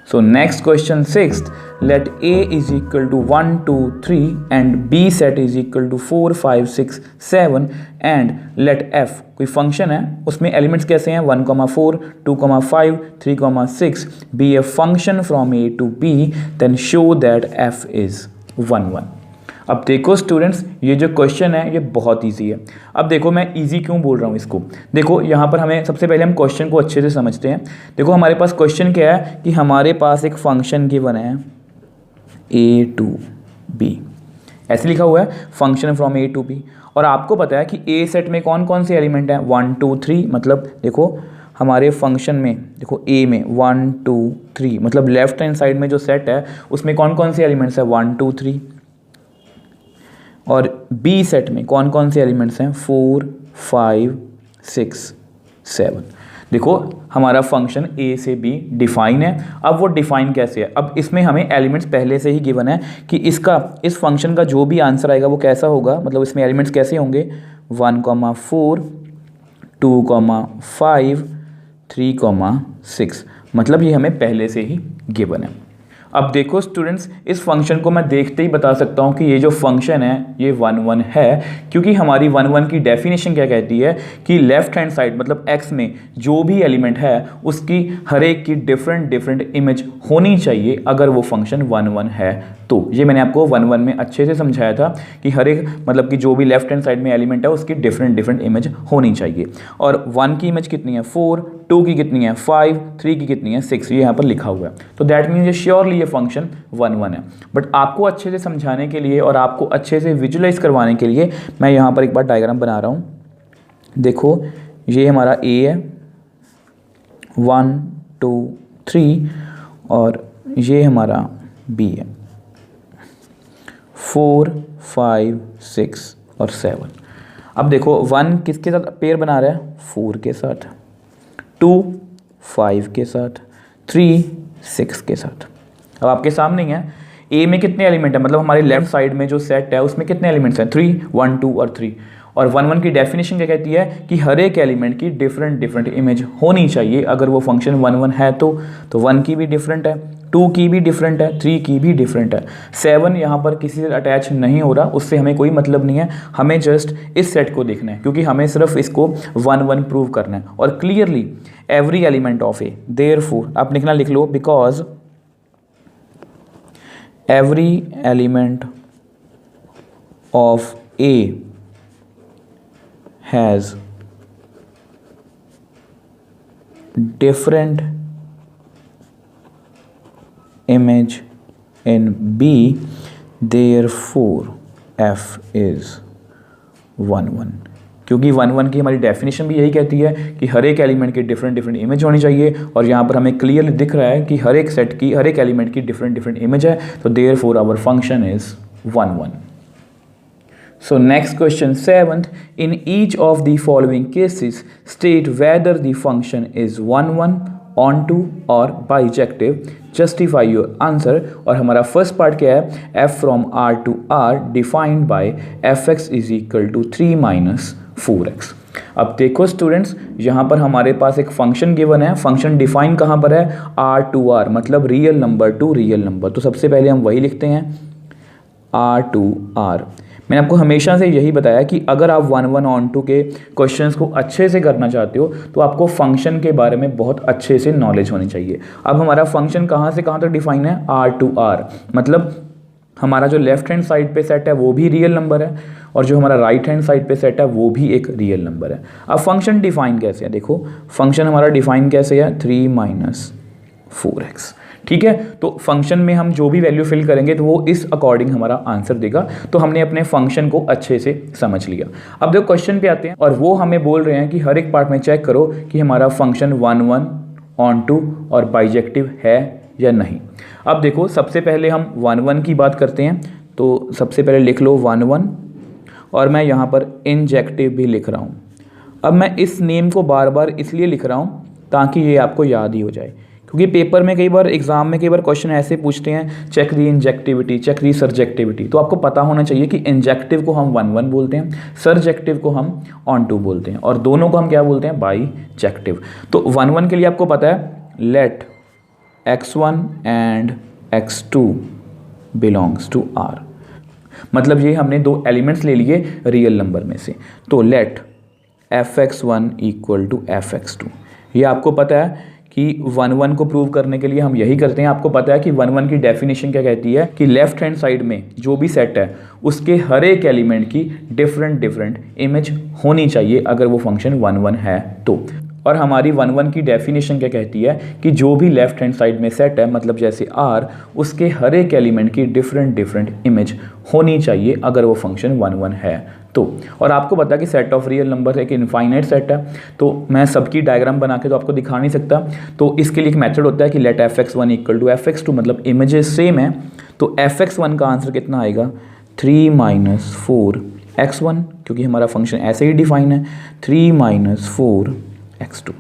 So next question sixth, let A is equal to 1 2 3 and B set is equal to 4 5 6 7 and let F कोई function है उसमें elements कैसे हैं 1 4 2 5 3 6 be a function from A to B then show that F is 1 1। अब देखो students, ये जो question है ये बहुत इजी है। अब देखो मैं इजी क्यों बोल रहा हूँ इसको। देखो यहाँ पर हमें सबसे पहले हम क्वेश्चन को अच्छे से समझते हैं। देखो हमारे पास क्वेश्चन क्या है कि हमारे पास एक फंक्शन गिवन है a to b, ऐसे लिखा हुआ है function from a to b। और आपको पता है कि a सेट में कौन कौन से एलिमेंट हैं 1 2 3, मतलब देखो हमारे फंक्शन में देखो a में 1 2 3, मतलब लेफ्ट हैंड साइड में जो सेट है उसमें कौन कौन से एलिमेंट्स हैं 1 2 3, और B सेट में कौन कौन से एलिमेंट्स हैं 4 5 6 7। देखो हमारा फंक्शन A से B डिफाइन है। अब वो डिफाइन कैसे है, अब इसमें हमें एलिमेंट्स पहले से ही गिवन है कि इस फंक्शन का जो भी आंसर आएगा वो कैसा होगा, मतलब इसमें एलिमेंट्स कैसे होंगे 1 4 2 5 3 6, मतलब ये हमें पहले से ही गिवन है। अब देखो स्टूडेंट्स, इस फंक्शन को मैं देखते ही बता सकता हूँ कि ये जो फंक्शन है ये 1 1 है, क्योंकि हमारी 1 1 की डेफिनेशन क्या कहती है कि लेफ्ट हैंड साइड मतलब x में जो भी एलिमेंट है उसकी हर एक की डिफरेंट इमेज होनी चाहिए अगर वो फंक्शन 1 1 है। तो ये मैंने आपको 1 1 में अच्छे से समझाया था कि हर एक मतलब कि जो भी लेफ्ट हैंड साइड में एलिमेंट है उसकी डिफरेंट इमेज होनी चाहिए। और 1 की इमेज कितनी है 4, 2 की कितनी है 5, 3 की कितनी है 6, ये यहाँ पर लिखा हुआ है। तो दैट मीन्स ये श्योरली ये फंक्शन 1 1 है। बट आपको अच्छे से समझाने के लिए और आपको अच्छे से विजुलाइज करवाने के लिए मैं यहाँ पर एक बार डायग्राम बना रहा हूँ। देखो ये हमारा A है 1 2 3 और ये हमारा B है 4 5 6 और 7। अब देखो 1 किसके साथ पेयर बना रहा है 4 के साथ, 2 5 के साथ, 3 6 के साथ। अब आपके सामने ही है A में कितने एलिमेंट है, मतलब हमारे लेफ्ट साइड में जो सेट है उसमें कितने एलिमेंट्स हैं 3 1 2 और 3। और 1 1 की डेफिनेशन क्या कहती है कि हर एक एलिमेंट की डिफरेंट इमेज होनी चाहिए अगर वो फंक्शन 1 1 है। तो 1 की भी डिफरेंट है, 2 की भी डिफरेंट है, 3 की भी डिफरेंट है। 7 यहाँ पर किसी से अटैच नहीं हो रहा, उससे हमें कोई मतलब नहीं है, हमें जस्ट इस सेट को देखना है क्योंकि हमें सिर्फ इसको 1 1 प्रूव करना है। और clearly every element of A, therefore आप लिख लो because every element of A has different image in B, therefore F is 1 1। क्योंकि 1 1 की हमारी डेफिनेशन भी यही कहती है कि हर एक एलिमेंट की डिफरेंट इमेज होनी चाहिए, और यहाँ पर हमें क्लियरली दिख रहा है कि हर एक सेट की हर एक एलिमेंट की डिफरेंट इमेज है। तो therefore our function is 1 1। So next question 7th, in each of the following cases state whether the function is 1 1 onto और बाइजेक्टिव, जस्टिफाई योर आंसर। और हमारा फर्स्ट पार्ट क्या है f from R to R defined by fx is equal to 3 minus 4x। अब देखो students, यहाँ पर हमारे पास एक फंक्शन गिवन है, फंक्शन डिफाइन कहाँ पर है R to R, मतलब real number to real number. तो सबसे पहले हम वही लिखते हैं R to R। मैंने आपको हमेशा से यही बताया कि अगर आप 1 1 onto के क्वेश्चंस को अच्छे से करना चाहते हो तो आपको फंक्शन के बारे में बहुत अच्छे से नॉलेज होनी चाहिए। अब हमारा फंक्शन कहाँ से कहाँ तक डिफाइन है R to R, मतलब हमारा जो लेफ्ट हैंड साइड पे सेट है वो भी रियल नंबर है और जो हमारा राइट हैंड साइड पे सेट है वो भी एक रियल नंबर है। अब फंक्शन डिफाइन कैसे है, देखो फंक्शन हमारा डिफाइन कैसे है 3 माइनस 4x। ठीक है, तो फंक्शन में हम जो भी वैल्यू फिल करेंगे तो वो इस अकॉर्डिंग हमारा आंसर देगा। तो हमने अपने फंक्शन को अच्छे से समझ लिया। अब देखो क्वेश्चन पे आते हैं और वो हमें बोल रहे हैं कि हर एक पार्ट में चेक करो कि हमारा फंक्शन 1 1 onto और बाइजेक्टिव है या नहीं। अब देखो सबसे पहले हम 1 1 की बात करते हैं, तो सबसे पहले लिख लो 1 1 और मैं यहाँ पर इंजेक्टिव भी लिख रहा हूँ। अब मैं इस नेम को बार बार इसलिए लिख रहा हूँ ताकि ये आपको याद ही हो जाए, क्योंकि पेपर में कई बार एग्जाम में कई बार क्वेश्चन ऐसे पूछते हैं check the injectivity, check the surjectivity. तो आपको पता होना चाहिए कि इंजेक्टिव को हम 1 1 बोलते हैं, सर्जेक्टिव को हम onto बोलते हैं और दोनों को हम क्या बोलते हैं बाइजेक्टिव। तो 1 1 के लिए आपको पता है let x1 and x2 belongs to R। मतलब ये हमने दो एलिमेंट्स ले लिए रियल नंबर में से। तो late fx1 equal to fx2। ये आपको पता है कि 1 1 को प्रूव करने के लिए हम यही करते हैं। आपको पता है कि 1 1 की डेफिनेशन क्या कहती है कि लेफ्ट हैंड साइड में जो भी सेट है उसके हर एक एलिमेंट की डिफरेंट इमेज होनी चाहिए अगर वो फंक्शन 1 1 है तो। और हमारी 1 1 की डेफिनेशन क्या कहती है कि जो भी लेफ्ट हैंड साइड में सेट है मतलब जैसे R, उसके हर एक एलिमेंट की डिफरेंट इमेज होनी चाहिए अगर वो फंक्शन 1 1 है तो। और आपको पता है कि सेट ऑफ रियल नंबर एक इनफाइनाइट सेट है, तो मैं सबकी डायग्राम बना के तो आपको दिखा नहीं सकता। तो इसके लिए एक मेथड होता है कि late fx1 equal to fx2, मतलब इमेजेस सेम है। तो fx1 का आंसर कितना आएगा 3 माइनस 4x1, क्योंकि हमारा फंक्शन ऐसे ही डिफाइन है 3 माइनस 4x2।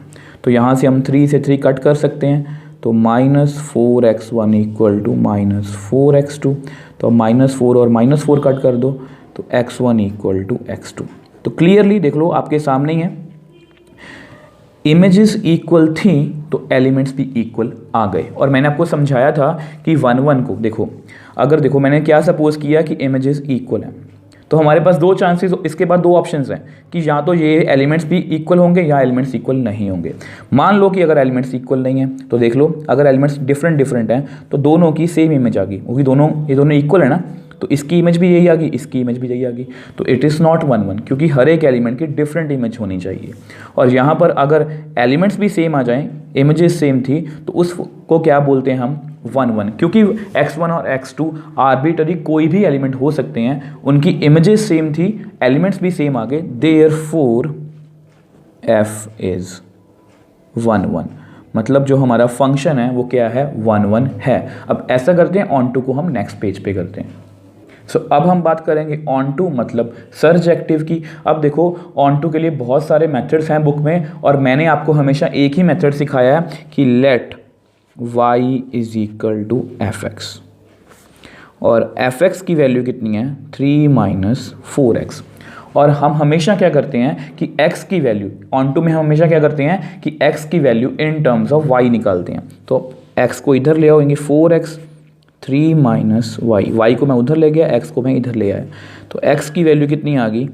तो यहाँ से हम 3 से 3 कट कर सकते हैं, तो minus 4x1 equal to minus 4x2। तो माइनस 4 और माइनस 4 कट कर दो तो x1 इक्वल टू x2। तो क्लियरली देख लो आपके सामने ही है, इमेजेस इक्वल थी तो एलिमेंट्स भी इक्वल आ गए। और मैंने आपको समझाया था कि 1 1 को देखो, अगर देखो मैंने क्या सपोज किया कि इमेजेस इक्वल हैं, तो हमारे पास दो चांसेस, इसके बाद दो ऑप्शंस हैं कि या तो ये एलिमेंट्स भी इक्वल होंगे या एलिमेंट्स इक्वल नहीं होंगे। मान लो कि अगर एलिमेंट्स इक्वल नहीं है तो देख लो, अगर एलिमेंट्स डिफरेंट हैं तो दोनों की सेम इमेज आ गई, क्योंकि ये दोनों इक्वल है ना, तो इसकी इमेज भी यही आ गई, इसकी इमेज भी यही आ गई। तो इट इज़ नॉट 1 1, क्योंकि हर एक एलिमेंट की डिफरेंट इमेज होनी चाहिए। और यहाँ पर अगर एलिमेंट्स भी सेम आ जाएं, इमेजेस सेम थी, तो उसको क्या बोलते हैं हम 1 1, क्योंकि x1 और x2 आर्बिटरी कोई भी एलिमेंट हो सकते हैं, उनकी इमेजेस सेम थी, एलिमेंट्स भी सेम आ गए, देयरफॉर f इज 1 1। मतलब जो हमारा फंक्शन है वो क्या है 1 1 है। अब ऐसा करते हैं, ऑन टू को हम नेक्स्ट पेज पे करते हैं। अब हम बात करेंगे ऑन टू मतलब सर्जेक्टिव की। अब देखो ऑन टू के लिए बहुत सारे मेथड्स हैं बुक में, और मैंने आपको हमेशा एक ही मेथड सिखाया है कि let y is equal to fx, और fx की वैल्यू कितनी है 3 माइनस 4x। और हम हमेशा क्या करते हैं कि x की वैल्यू ऑन टू में हम हमेशा क्या करते हैं कि x की value in terms of y निकालते हैं। तो x को इधर ले आओगे 4x, 3 माइनस y को मैं उधर ले गया, x को मैं इधर ले आया, तो x की वैल्यू कितनी आ गई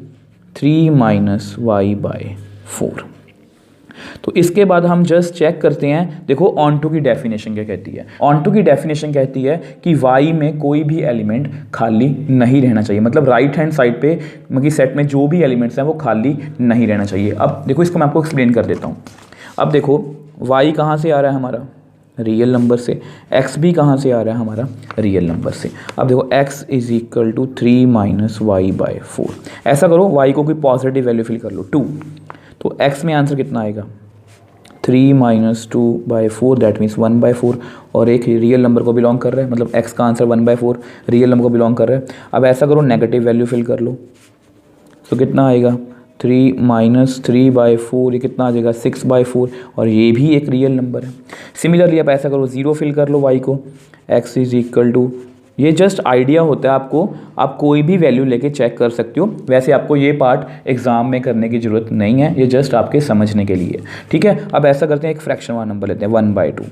3 माइनस y बाय 4। तो इसके बाद हम जस्ट चेक करते हैं, देखो ऑन टू की डेफिनेशन क्या कहती है। ऑन टू की डेफिनेशन कहती है कि y में कोई भी एलिमेंट खाली नहीं रहना चाहिए, मतलब राइट हैंड साइड पे मतलब सेट में जो भी एलिमेंट्स हैं वो खाली नहीं रहना चाहिए। अब देखो इसको मैं आपको एक्सप्लेन कर देता हूँ। अब देखो y कहाँ से आ रहा है हमारा रियल नंबर से, x भी कहाँ से आ रहा है हमारा रियल नंबर से। अब देखो x is equal to 3 minus y by 4। ऐसा करो y को कोई पॉजिटिव वैल्यू फिल कर लो 2, तो x में आंसर कितना आएगा 3 minus 2 by 4, that means 1 by 4, और एक रियल नंबर को बिलोंग कर रहा है, मतलब x का आंसर 1 बाई 4 रियल नंबर को बिलोंग कर रहा है। अब ऐसा करो नेगेटिव वैल्यू फिल कर लो, तो कितना आएगा 3 माइनस 3 बाई 4, ये कितना आ जाएगा 6 बाई 4, और ये भी एक रियल नंबर है। सिमिलरली अब ऐसा करो 0 फिल कर लो y को, x इज इक्वल टू, ये जस्ट आइडिया होता है आपको, आप कोई भी वैल्यू लेके चेक कर सकते हो। वैसे आपको ये पार्ट एग्जाम में करने की ज़रूरत नहीं है, ये जस्ट आपके समझने के लिए, ठीक है। अब ऐसा करते हैं एक फ्रैक्शन वाला नंबर लेते हैं 1 बाई 2।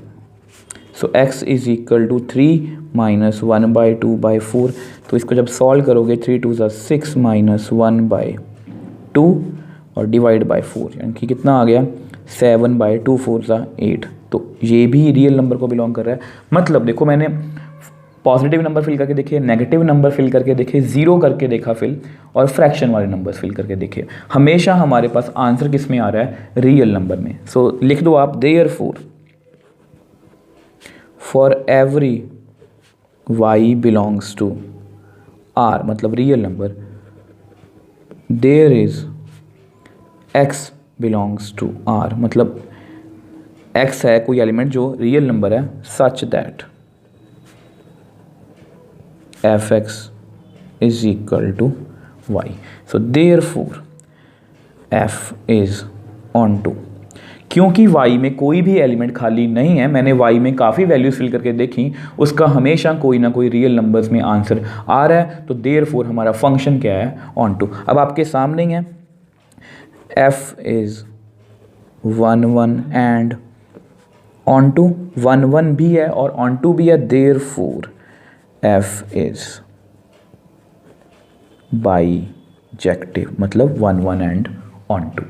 सो x is equal to 3 minus 1 by 2 by 4, तो इसको जब सॉल्व करोगे 3 2 6 माइनस 1 बाई 2 और डिवाइड बाई 4, यानी कि कितना आ गया 7 बाई 2 4 8। तो ये भी रियल नंबर को बिलोंग कर रहा है। मतलब देखो मैंने पॉजिटिव नंबर फिल करके देखे, नेगेटिव नंबर फिल करके देखे, जीरो करके देखा फिल, और फ्रैक्शन वाले नंबर्स फिल करके देखे, हमेशा हमारे पास आंसर किस में आ रहा है रियल नंबर में। सो लिख दो आप therefore for every y belongs to r, मतलब real number, there is x belongs to r, मतलब x है कोई एलिमेंट जो रियल नंबर है, सच that fx is equal to y. So therefore f is on to, क्योंकि y में कोई भी एलिमेंट खाली नहीं है, मैंने y में काफ़ी वैल्यूज फिल करके देखी, उसका हमेशा कोई ना कोई रियल नंबर्स में आंसर आ रहा है, तो therefore हमारा फंक्शन क्या है on to। अब आपके सामने ही है f is 1 1 and on to 1 1 भी है और ऑन टू भी है, देयरफॉर f इज बाईजेक्टिव, मतलब 1 1 एंड ऑन टू।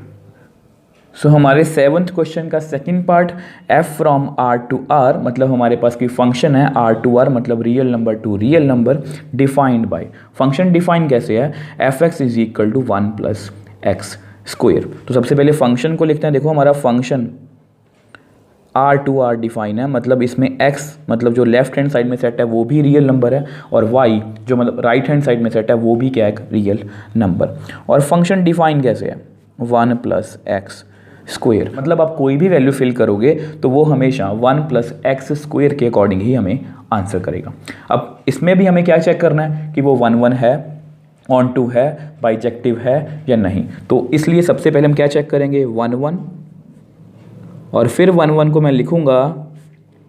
सो हमारे 7th क्वेश्चन का second part, f from r to r, मतलब हमारे पास कोई फंक्शन है r टू r, मतलब real number to real number, defined by, function define कैसे है, fx is equal to 1 plus x square. तो सबसे पहले फंक्शन को लिखते हैं। देखो हमारा function r to r define है, मतलब इसमें x मतलब जो लेफ्ट हैंड साइड में सेट है वो भी रियल नंबर है, और y जो मतलब राइट हैंड साइड में सेट है वो भी क्या है, रियल नंबर। और फंक्शन डिफाइन कैसे है, 1 प्लस एक्स स्क्वायर, मतलब आप कोई भी वैल्यू फिल करोगे तो वो हमेशा 1 प्लस एक्स स्क्वायर के अकॉर्डिंग ही हमें आंसर करेगा। अब इसमें भी हमें क्या चेक करना है कि वो 1 1 है, ऑन टू है, बाईजेक्टिव है या नहीं। तो इसलिए सबसे पहले हम क्या चेक करेंगे, 1 1, और फिर 1 1 को मैं लिखूंगा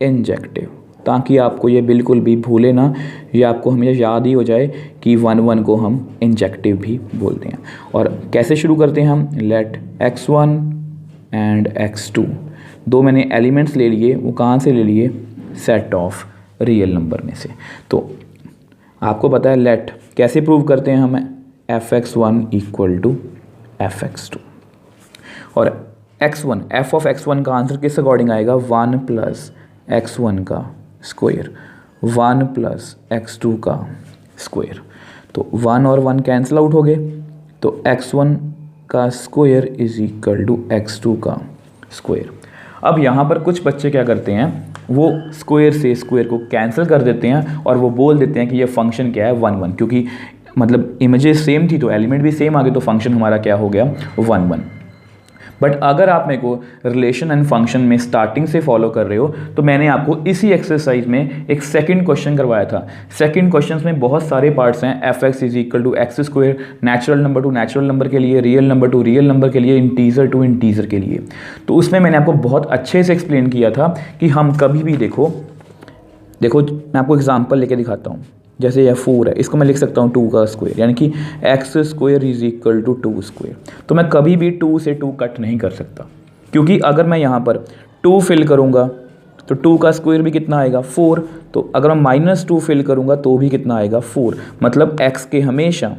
इंजेक्टिव, ताकि आपको ये बिल्कुल भी भूले ना, ये आपको हमेशा याद ही हो जाए कि 1 1 को हम इंजेक्टिव भी बोलते हैं। और कैसे शुरू करते हैं हम, लेट x1 एंड x2, दो मैंने एलिमेंट्स ले लिए, वो कहाँ से ले लिए, सेट ऑफ रियल नंबर में से। तो आपको पता है लेट कैसे प्रूव करते हैं हम, fx1 इक्वल टू fx2, और x1 f ऑफ x1 का आंसर किस अकॉर्डिंग आएगा, 1 प्लस x1 का स्क्वायर 1 प्लस x2 का स्क्वायर। तो 1 और 1 कैंसिल आउट हो गए, तो x1 का square is equal to x2 का स्क्वायर। अब यहाँ पर कुछ बच्चे क्या करते हैं, वो स्क्वायर से स्क्वायर को कैंसिल कर देते हैं और वो बोल देते हैं कि ये फंक्शन क्या है, 1 1, क्योंकि मतलब इमेजेस सेम थी तो एलिमेंट भी सेम आ गए, तो फंक्शन हमारा क्या हो गया, 1 1। बट अगर आप मेरे को रिलेशन एंड फंक्शन में स्टार्टिंग से फॉलो कर रहे हो तो मैंने आपको इसी एक्सरसाइज में एक सेकंड क्वेश्चन करवाया था। सेकंड क्वेश्चन में बहुत सारे पार्ट्स हैं, F x is equal to x square, natural number to natural number के लिए, real number to real number के लिए, इंटीजर टू इंटीजर के लिए। तो उसमें मैंने आपको बहुत अच्छे से एक्सप्लेन किया था कि हम कभी भी देखो मैं आपको एग्जाम्पल लेके दिखाता हूँ। जैसे यह 4 है, इसको मैं लिख सकता हूँ 2 का स्क्वायर, यानी कि x square is equal to 2 square. तो मैं कभी भी 2 से 2 कट नहीं कर सकता, क्योंकि अगर मैं यहाँ पर 2 फिल करूँगा तो 2 का स्क्वायर भी कितना आएगा, 4। तो अगर मैं -2 फिल करूँगा तो भी कितना आएगा, 4। मतलब एक्स के हमेशा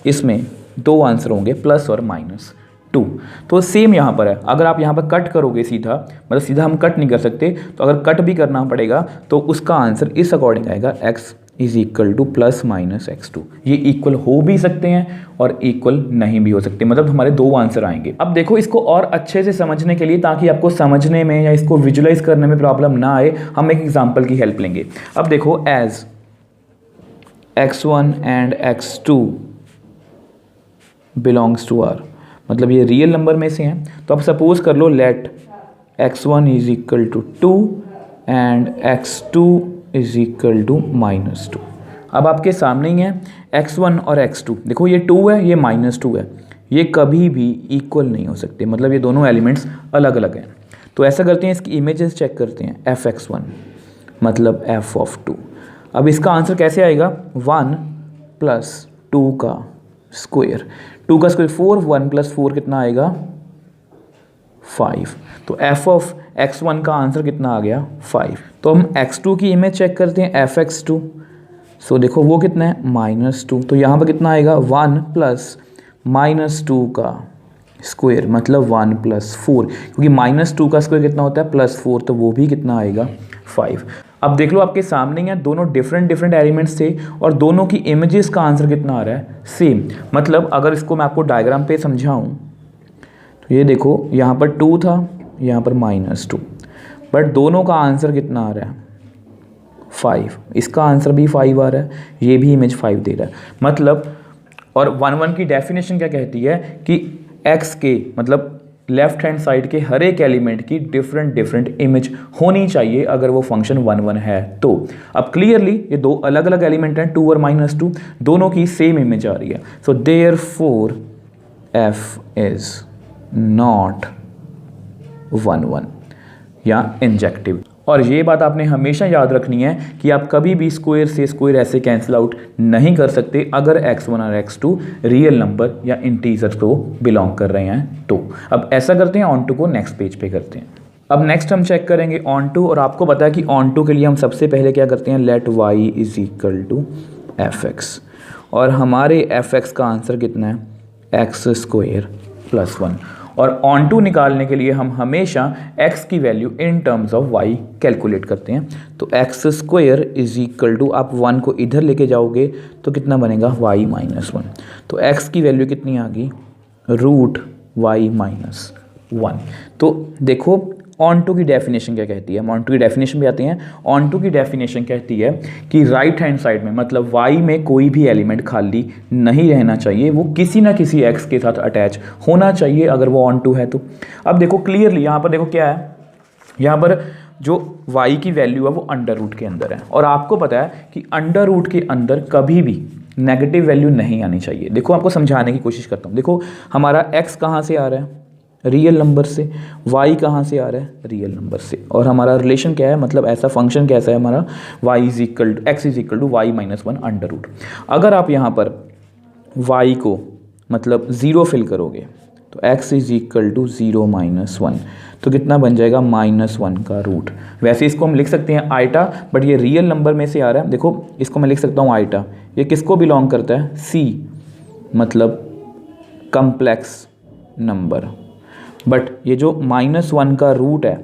इसमें 2 आंसर होंगे, प्लस और -2। तो सेम यहाँ पर है, अगर आप यहाँ पर कट करोगे सीधा, मतलब सीधा हम कट नहीं कर सकते, तो अगर कट भी करना पड़ेगा तो उसका आंसर इस अकॉर्डिंग आएगा, x is equal two plus minus x2। ये इक्वल हो भी सकते हैं और इक्वल नहीं भी हो सकते, मतलब हमारे 2 आंसर आएंगे। अब देखो इसको और अच्छे से समझने के लिए, ताकि आपको समझने में या इसको विजुलाइज करने में प्रॉब्लम ना आए, हम एक एग्जाम्पल की हेल्प लेंगे। अब देखो as x1 and x2 belongs to r, मतलब ये रियल नंबर में से हैं। तो आप सपोज कर लो let x1 is equal to 2 and x2 is equal to -2। अब आपके सामने ही है x1 और x2, देखो ये 2 है, ये -2 है, ये कभी भी इक्वल नहीं हो सकते, मतलब ये दोनों एलिमेंट्स अलग अलग हैं। तो ऐसा करते हैं, इसकी इमेजेस चेक करते हैं, fx1 मतलब f ऑफ 2। अब इसका आंसर कैसे आएगा, 1 प्लस 2 का स्क्वायर, 2 का स्क्वायर 4, 1 प्लस 4 कितना आएगा, 5। तो f ऑफ x1 का आंसर कितना आ गया, 5। तो हम x2 की इमेज चेक करते हैं, fx2। सो देखो वो कितना है, -2। तो यहाँ पर कितना आएगा, 1 प्लस -2 का स्क्वायर, मतलब 1 प्लस 4, क्योंकि -2 का स्क्वायर कितना होता है, +4, तो वो भी कितना आएगा, 5। अब देख लो आपके सामने हैं, दोनों डिफरेंट एलिमेंट्स थे और दोनों की इमेजेस का आंसर कितना आ रहा है, सेम। मतलब अगर इसको मैं आपको डायग्राम पे समझाऊं तो ये देखो यहाँ पर 2 था, यहाँ पर -2, बट दोनों का आंसर कितना आ रहा है, 5। इसका आंसर भी 5 आ रहा है, ये भी इमेज 5 दे रहा है। मतलब और 1 1 की डेफिनेशन क्या कहती है कि x के मतलब लेफ्ट हैंड साइड के हर एक एलिमेंट की डिफरेंट इमेज होनी चाहिए अगर वो फंक्शन 1 1 है तो। अब क्लियरली ये 2 अलग अलग एलिमेंट हैं, 2 और -2, दोनों की सेम इमेज आ रही है। So therefore f is not 1 1 या इंजेक्टिव। और ये बात आपने हमेशा याद रखनी है कि आप कभी भी स्क्वायर से स्क्वायर ऐसे कैंसिल आउट नहीं कर सकते अगर x1 और x2 रियल नंबर या इंटीजर को बिलोंग कर रहे हैं तो। अब ऐसा करते हैं, ऑन टू को नेक्स्ट पेज पे करते हैं। अब नेक्स्ट हम चेक करेंगे ऑन टू, और आपको पता है कि ऑन टू के लिए हम सबसे पहले क्या करते हैं, let y is equal to F x, और हमारे एफ एक्स का आंसर कितना है, एक्स स्क्वायर प्लस 1। और ऑन टू निकालने के लिए हम हमेशा x की value in terms of y calculate करते हैं। तो x square is equal to, आप 1 को इधर लेके जाओगे तो कितना बनेगा, y माइनस 1। तो x की वैल्यू कितनी आ गई, रूट y माइनस 1। तो देखो ऑन टू की डेफिनेशन क्या कहती है, हम ऑन टू की डेफिनेशन भी आते हैं। ऑन टू की डेफिनेशन कहती है कि राइट हैंड साइड में, मतलब y में कोई भी एलिमेंट खाली नहीं रहना चाहिए, वो किसी ना किसी x के साथ अटैच होना चाहिए अगर वो ऑन टू है तो। अब देखो क्लियरली यहाँ पर देखो क्या है, यहाँ पर जो y की वैल्यू है वो अंडर रूट के अंदर है, और आपको पता है कि अंडर रूट के अंदर कभी भी नेगेटिव वैल्यू नहीं आनी चाहिए। देखो आपको समझाने की कोशिश करता हूँ। देखो हमारा x कहाँ से आ रहा है, रियल नंबर से, y कहाँ से आ रहा है, रियल नंबर से, और हमारा रिलेशन क्या है, मतलब ऐसा फंक्शन कैसा है हमारा, y is equal to x is equal to y minus 1 under root. अगर आप यहाँ पर y को मतलब 0 फिल करोगे तो x is equal to 0 minus 1, तो कितना बन जाएगा, -1 का रूट। वैसे इसको हम लिख सकते हैं आइटा, बट ये रियल नंबर में से आ रहा है। देखो इसको मैं लिख सकता हूँ आइटा, ये किसको बिलोंग करता है, c मतलब कम्प्लेक्स नंबर, बट ये जो -1 का रूट है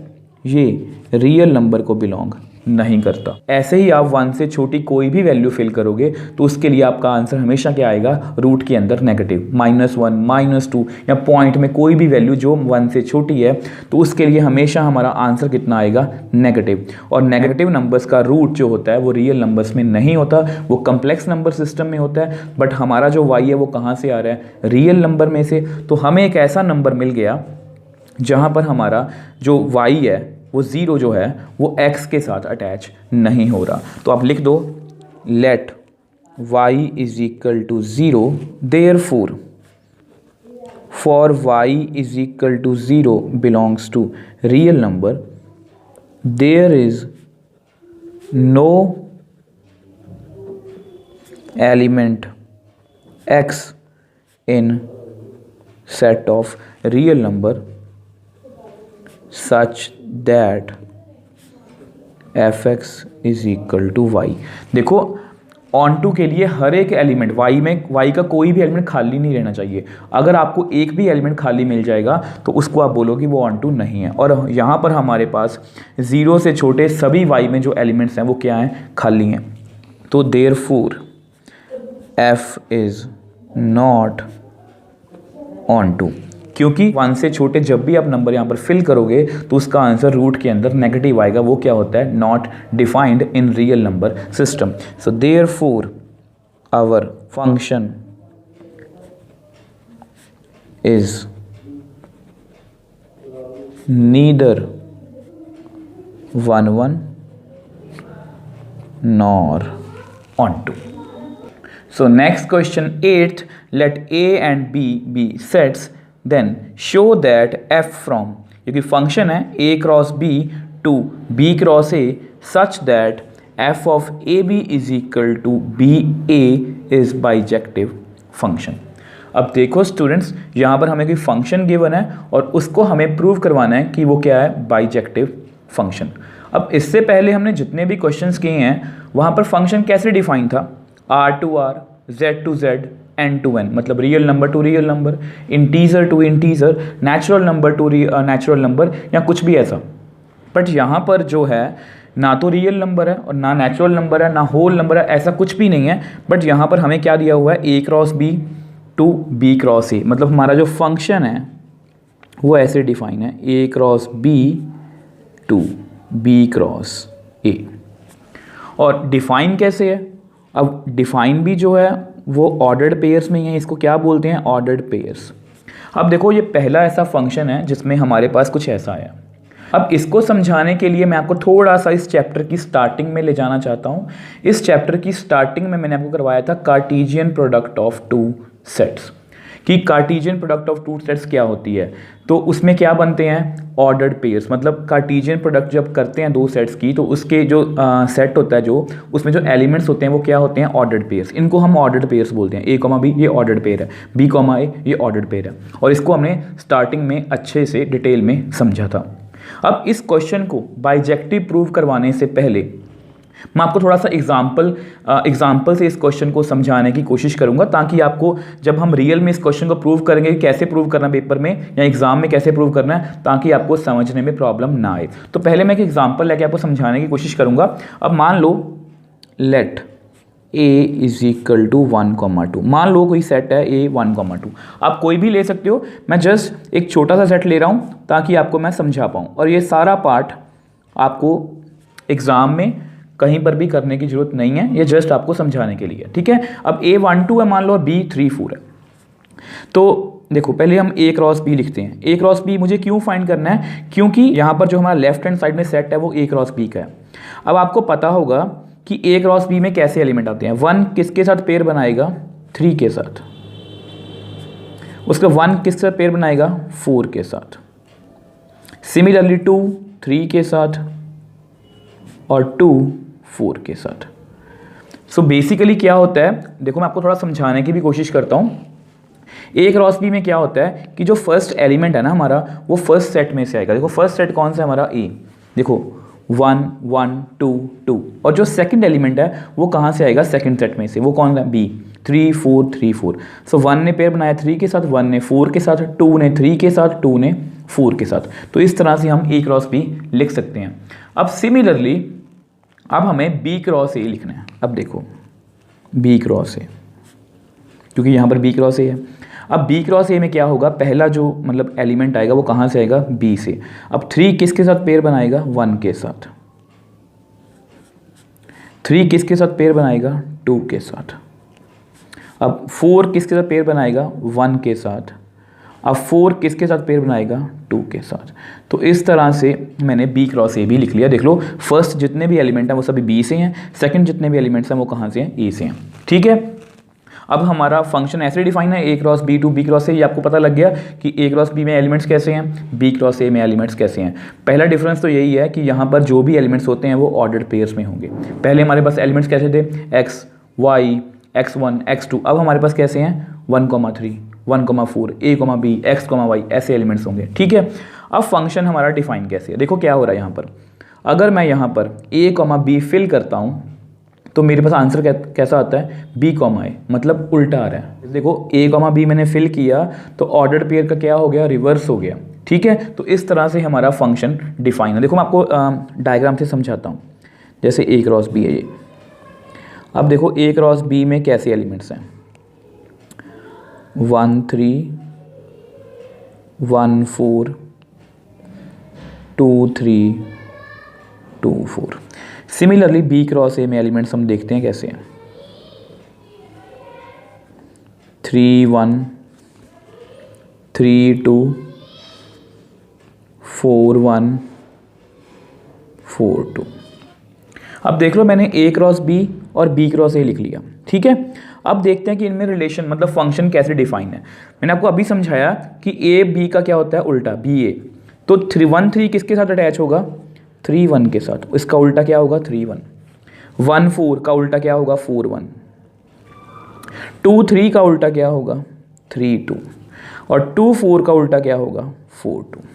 ये रियल नंबर को बिलोंग नहीं करता। ऐसे ही आप 1 से छोटी कोई भी वैल्यू फिल करोगे तो उसके लिए आपका आंसर हमेशा क्या आएगा, रूट के अंदर नेगेटिव, -1 -2 या पॉइंट में कोई भी वैल्यू जो 1 से छोटी है तो उसके लिए हमेशा हमारा आंसर कितना आएगा, नेगेटिव। और नेगेटिव नंबर्स का रूट जो होता है वो रियल नंबर्स में नहीं होता, वो कम्प्लेक्स नंबर सिस्टम में होता है। बट हमारा जो y है वो कहाँ से आ रहा है, रियल नंबर में से। तो हमें एक ऐसा नंबर मिल गया जहाँ पर हमारा जो y है वो 0 जो है वो x के साथ अटैच नहीं हो रहा। तो आप लिख दो let y is equal to 0, therefore for y is equal to 0 belongs to real number, there is no element x in set of real number such that fx is equal to y। देखो on to के लिए हर एक element y का कोई भी element खाली नहीं रहना चाहिए। अगर आपको एक भी एलिमेंट खाली मिल जाएगा तो उसको आप बोलोगे वो ऑन टू नहीं है। और यहाँ पर हमारे पास 0 से छोटे सभी y में जो एलिमेंट्स हैं वो क्या हैं, खाली हैं। तो therefore f is not onto, क्योंकि 1 से छोटे जब भी आप नंबर यहाँ पर फिल करोगे तो उसका आंसर रूट के अंदर नेगेटिव आएगा। वो क्या होता है, not defined in real number system. So therefore our function is neither 1 nor onto. So next question 8, let A and B be sets, then show that f from, क्योंकि function है A cross B to B cross A such that f of AB is equal to BA is bijective function. अब देखो students, यहाँ पर हमें कोई function given है और उसको हमें प्रूव करवाना है कि वो क्या है, बाइजेक्टिव फंक्शन। अब इससे पहले हमने जितने भी क्वेश्चंस किए हैं वहाँ पर फंक्शन कैसे डिफाइन था, R to R, Z to Z, N to N, मतलब real number to real number, integer to integer, natural number to natural number, या कुछ भी ऐसा। बट यहाँ पर जो है ना तो रियल नंबर है और ना नेचुरल नंबर है, ना होल नंबर है, ऐसा कुछ भी नहीं है। बट यहाँ पर हमें क्या दिया हुआ है, A cross B to B cross A, मतलब हमारा जो फंक्शन है वो ऐसे डिफाइन है, A cross B to B cross A। और डिफाइन कैसे है, अब डिफाइन भी जो है वो ऑर्डर्ड पेयर्स में ही है, इसको क्या बोलते हैं, ऑर्डर्ड पेयर्स। अब देखो ये पहला ऐसा फंक्शन है जिसमें हमारे पास कुछ ऐसा आया। अब इसको समझाने के लिए मैं आपको थोड़ा सा इस चैप्टर की स्टार्टिंग में ले जाना चाहता हूँ। इस चैप्टर की स्टार्टिंग में मैंने आपको करवाया था Cartesian product of two sets, कि Cartesian product of two sets क्या होती है। तो उसमें क्या बनते हैं, ऑर्डर्ड पेयर्स, मतलब कार्टेशियन प्रोडक्ट जब करते हैं दो सेट्स की तो उसके जो सेट होता है जो उसमें जो एलिमेंट्स होते हैं वो क्या होते हैं, ऑर्डर्ड पेयर्स। इनको हम ऑर्डर्ड पेयर्स बोलते हैं। A, B ये ऑर्डर्ड पेयर है, B, A ये ऑर्डर्ड पेयर है। और इसको हमने स्टार्टिंग में अच्छे से डिटेल में समझा था। अब इस क्वेश्चन को बाइजेक्टिव प्रूव करवाने से पहले मैं आपको थोड़ा सा एग्जाम्पल से इस क्वेश्चन को समझाने की कोशिश करूंगा, ताकि आपको जब हम रियल में इस क्वेश्चन को प्रूव करेंगे, कैसे प्रूव करना पेपर में या एग्जाम में कैसे प्रूव करना है, ताकि आपको समझने में प्रॉब्लम ना आए। तो पहले मैं एक एग्जाम्पल लेके आपको समझाने की कोशिश करूंगा। अब मान लो let a is equal to 1,2, मान लो कोई सेट है a 1,2, आप कोई भी ले सकते हो, मैं जस्ट एक छोटा सा सेट ले रहा हूँ ताकि आपको मैं समझा पाऊँ, और ये सारा पार्ट आपको एग्जाम में कहीं पर भी करने की जरूरत नहीं है, ये जस्ट आपको समझाने के लिए, ठीक है। अब a12 है मान लो और b34 है, तो देखो पहले हम a क्रॉस b लिखते हैं। a क्रॉस b मुझे क्यों फाइंड करना है, क्योंकि यहाँ पर जो हमारा लेफ्ट हैंड साइड में सेट है वो a क्रॉस b का है। अब आपको पता होगा कि a क्रॉस b में कैसे एलिमेंट आते हैं। 1 किसके साथ पेयर बनाएगा, 3 के साथ, उसका 1 किसके साथ पेयर बनाएगा, 4 के साथ, सिमिलरली 2 3 के साथ और 2 4 के साथ। सो बेसिकली क्या होता है, देखो मैं आपको थोड़ा समझाने की भी कोशिश करता हूँ। a क्रॉस b में क्या होता है कि जो फर्स्ट एलिमेंट है ना हमारा, वो फर्स्ट सेट में से आएगा। देखो फर्स्ट सेट कौन सा है हमारा, a, देखो 1 1 2 2, और जो सेकंड एलिमेंट है वो कहाँ से आएगा, सेकंड सेट में से, वो कौन है, b, 3 4 3 4। सो 1 ने पेयर बनाया 3 के साथ, 1 ने 4 के साथ, 2 ने 3 के साथ, 2 ने 4 के साथ। तो इस तरह से हम a क्रॉस b लिख सकते हैं। अब सिमिलरली अब हमें b क्रॉस a लिखना है। अब देखो b क्रॉस a, क्योंकि यहाँ पर b क्रॉस a है। अब b क्रॉस a में क्या होगा, पहला जो मतलब एलिमेंट आएगा वो कहाँ से आएगा, b से। अब 3 किसके साथ पेयर बनाएगा, 1 के साथ। 3 किसके साथ पेयर बनाएगा, 2 के साथ। अब 4 किसके साथ पेयर बनाएगा, 1 के साथ। अब 4 किसके साथ पेयर बनाएगा, 2 के साथ। तो इस तरह से मैंने b क्रॉस a भी लिख लिया। देख लो फर्स्ट जितने भी एलिमेंट हैं वो सभी b से हैं, सेकंड जितने भी एलिमेंट्स हैं वो कहाँ से हैं, a से हैं, ठीक है। अब हमारा फंक्शन ऐसे डिफाइन है, a cross b to b cross a, ये आपको पता लग गया कि a क्रॉस b में एलिमेंट्स कैसे हैं, b क्रॉस a में एलिमेंट्स कैसे हैं। पहला डिफरेंस तो यही है कि यहाँ पर जो भी एलिमेंट्स होते हैं वो ऑर्डर्ड पेयर्स में होंगे। पहले हमारे पास एलिमेंट्स कैसे थे, x y x1 x2, अब हमारे पास कैसे हैं 1,3 1,4 a, b x, y, ऐसे एलिमेंट्स होंगे, ठीक है। अब फंक्शन हमारा डिफाइन कैसे है, देखो क्या हो रहा है यहाँ पर। अगर मैं यहाँ पर a, b फिल करता हूँ तो मेरे पास आंसर कैसा आता है, b, a, मतलब उल्टा आ रहा है। देखो a, b मैंने फिल किया तो ऑर्डर्ड पेयर का क्या हो गया, रिवर्स हो गया, ठीक है। तो इस तरह से हमारा फंक्शन डिफाइन है। देखो मैं आपको डायग्राम से समझाता हूँ। जैसे a क्रॉस b है ये, अब देखो a क्रॉस b में कैसे एलिमेंट्स हैं, 1 3 1 4 2 3 2 4। सिमिलरली b क्रॉस a में एलिमेंट्स हम देखते हैं कैसे हैं, 3 1 3 2 4 1 4 2। अब देख लो मैंने a क्रॉस b और b क्रॉस a लिख लिया, ठीक है। अब देखते हैं कि इनमें रिलेशन मतलब फंक्शन कैसे डिफाइन है। मैंने आपको अभी समझाया कि a b का क्या होता है उल्टा, b a। तो 3 1 3 किसके साथ अटैच होगा, 3 1 के साथ, इसका उल्टा क्या होगा 3 1। 1 4 का उल्टा क्या होगा 4 1। 2 3 का उल्टा क्या होगा 3 2, और 2 4 का उल्टा क्या होगा 4 2।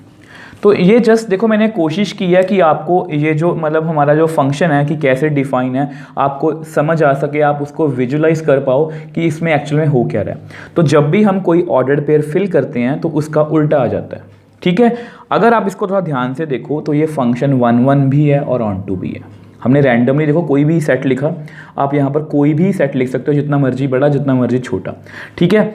तो ये जस्ट देखो मैंने कोशिश की है कि आपको ये जो मतलब हमारा जो फंक्शन है कि कैसे डिफाइन है आपको समझ आ सके, आप उसको विजुलाइज कर पाओ कि इसमें एक्चुअल में हो क्या रहा है। तो जब भी हम कोई ऑर्डर्ड पेयर फिल करते हैं तो उसका उल्टा आ जाता है, ठीक है। अगर आप इसको थोड़ा ध्यान से देखो तो ये फंक्शन 1 1 भी है और ऑन टू भी है। हमने रैंडमली देखो कोई भी सेट लिखा, आप यहाँ पर कोई भी सेट लिख सकते हो, जितना मर्जी बड़ा जितना मर्जी छोटा, ठीक है।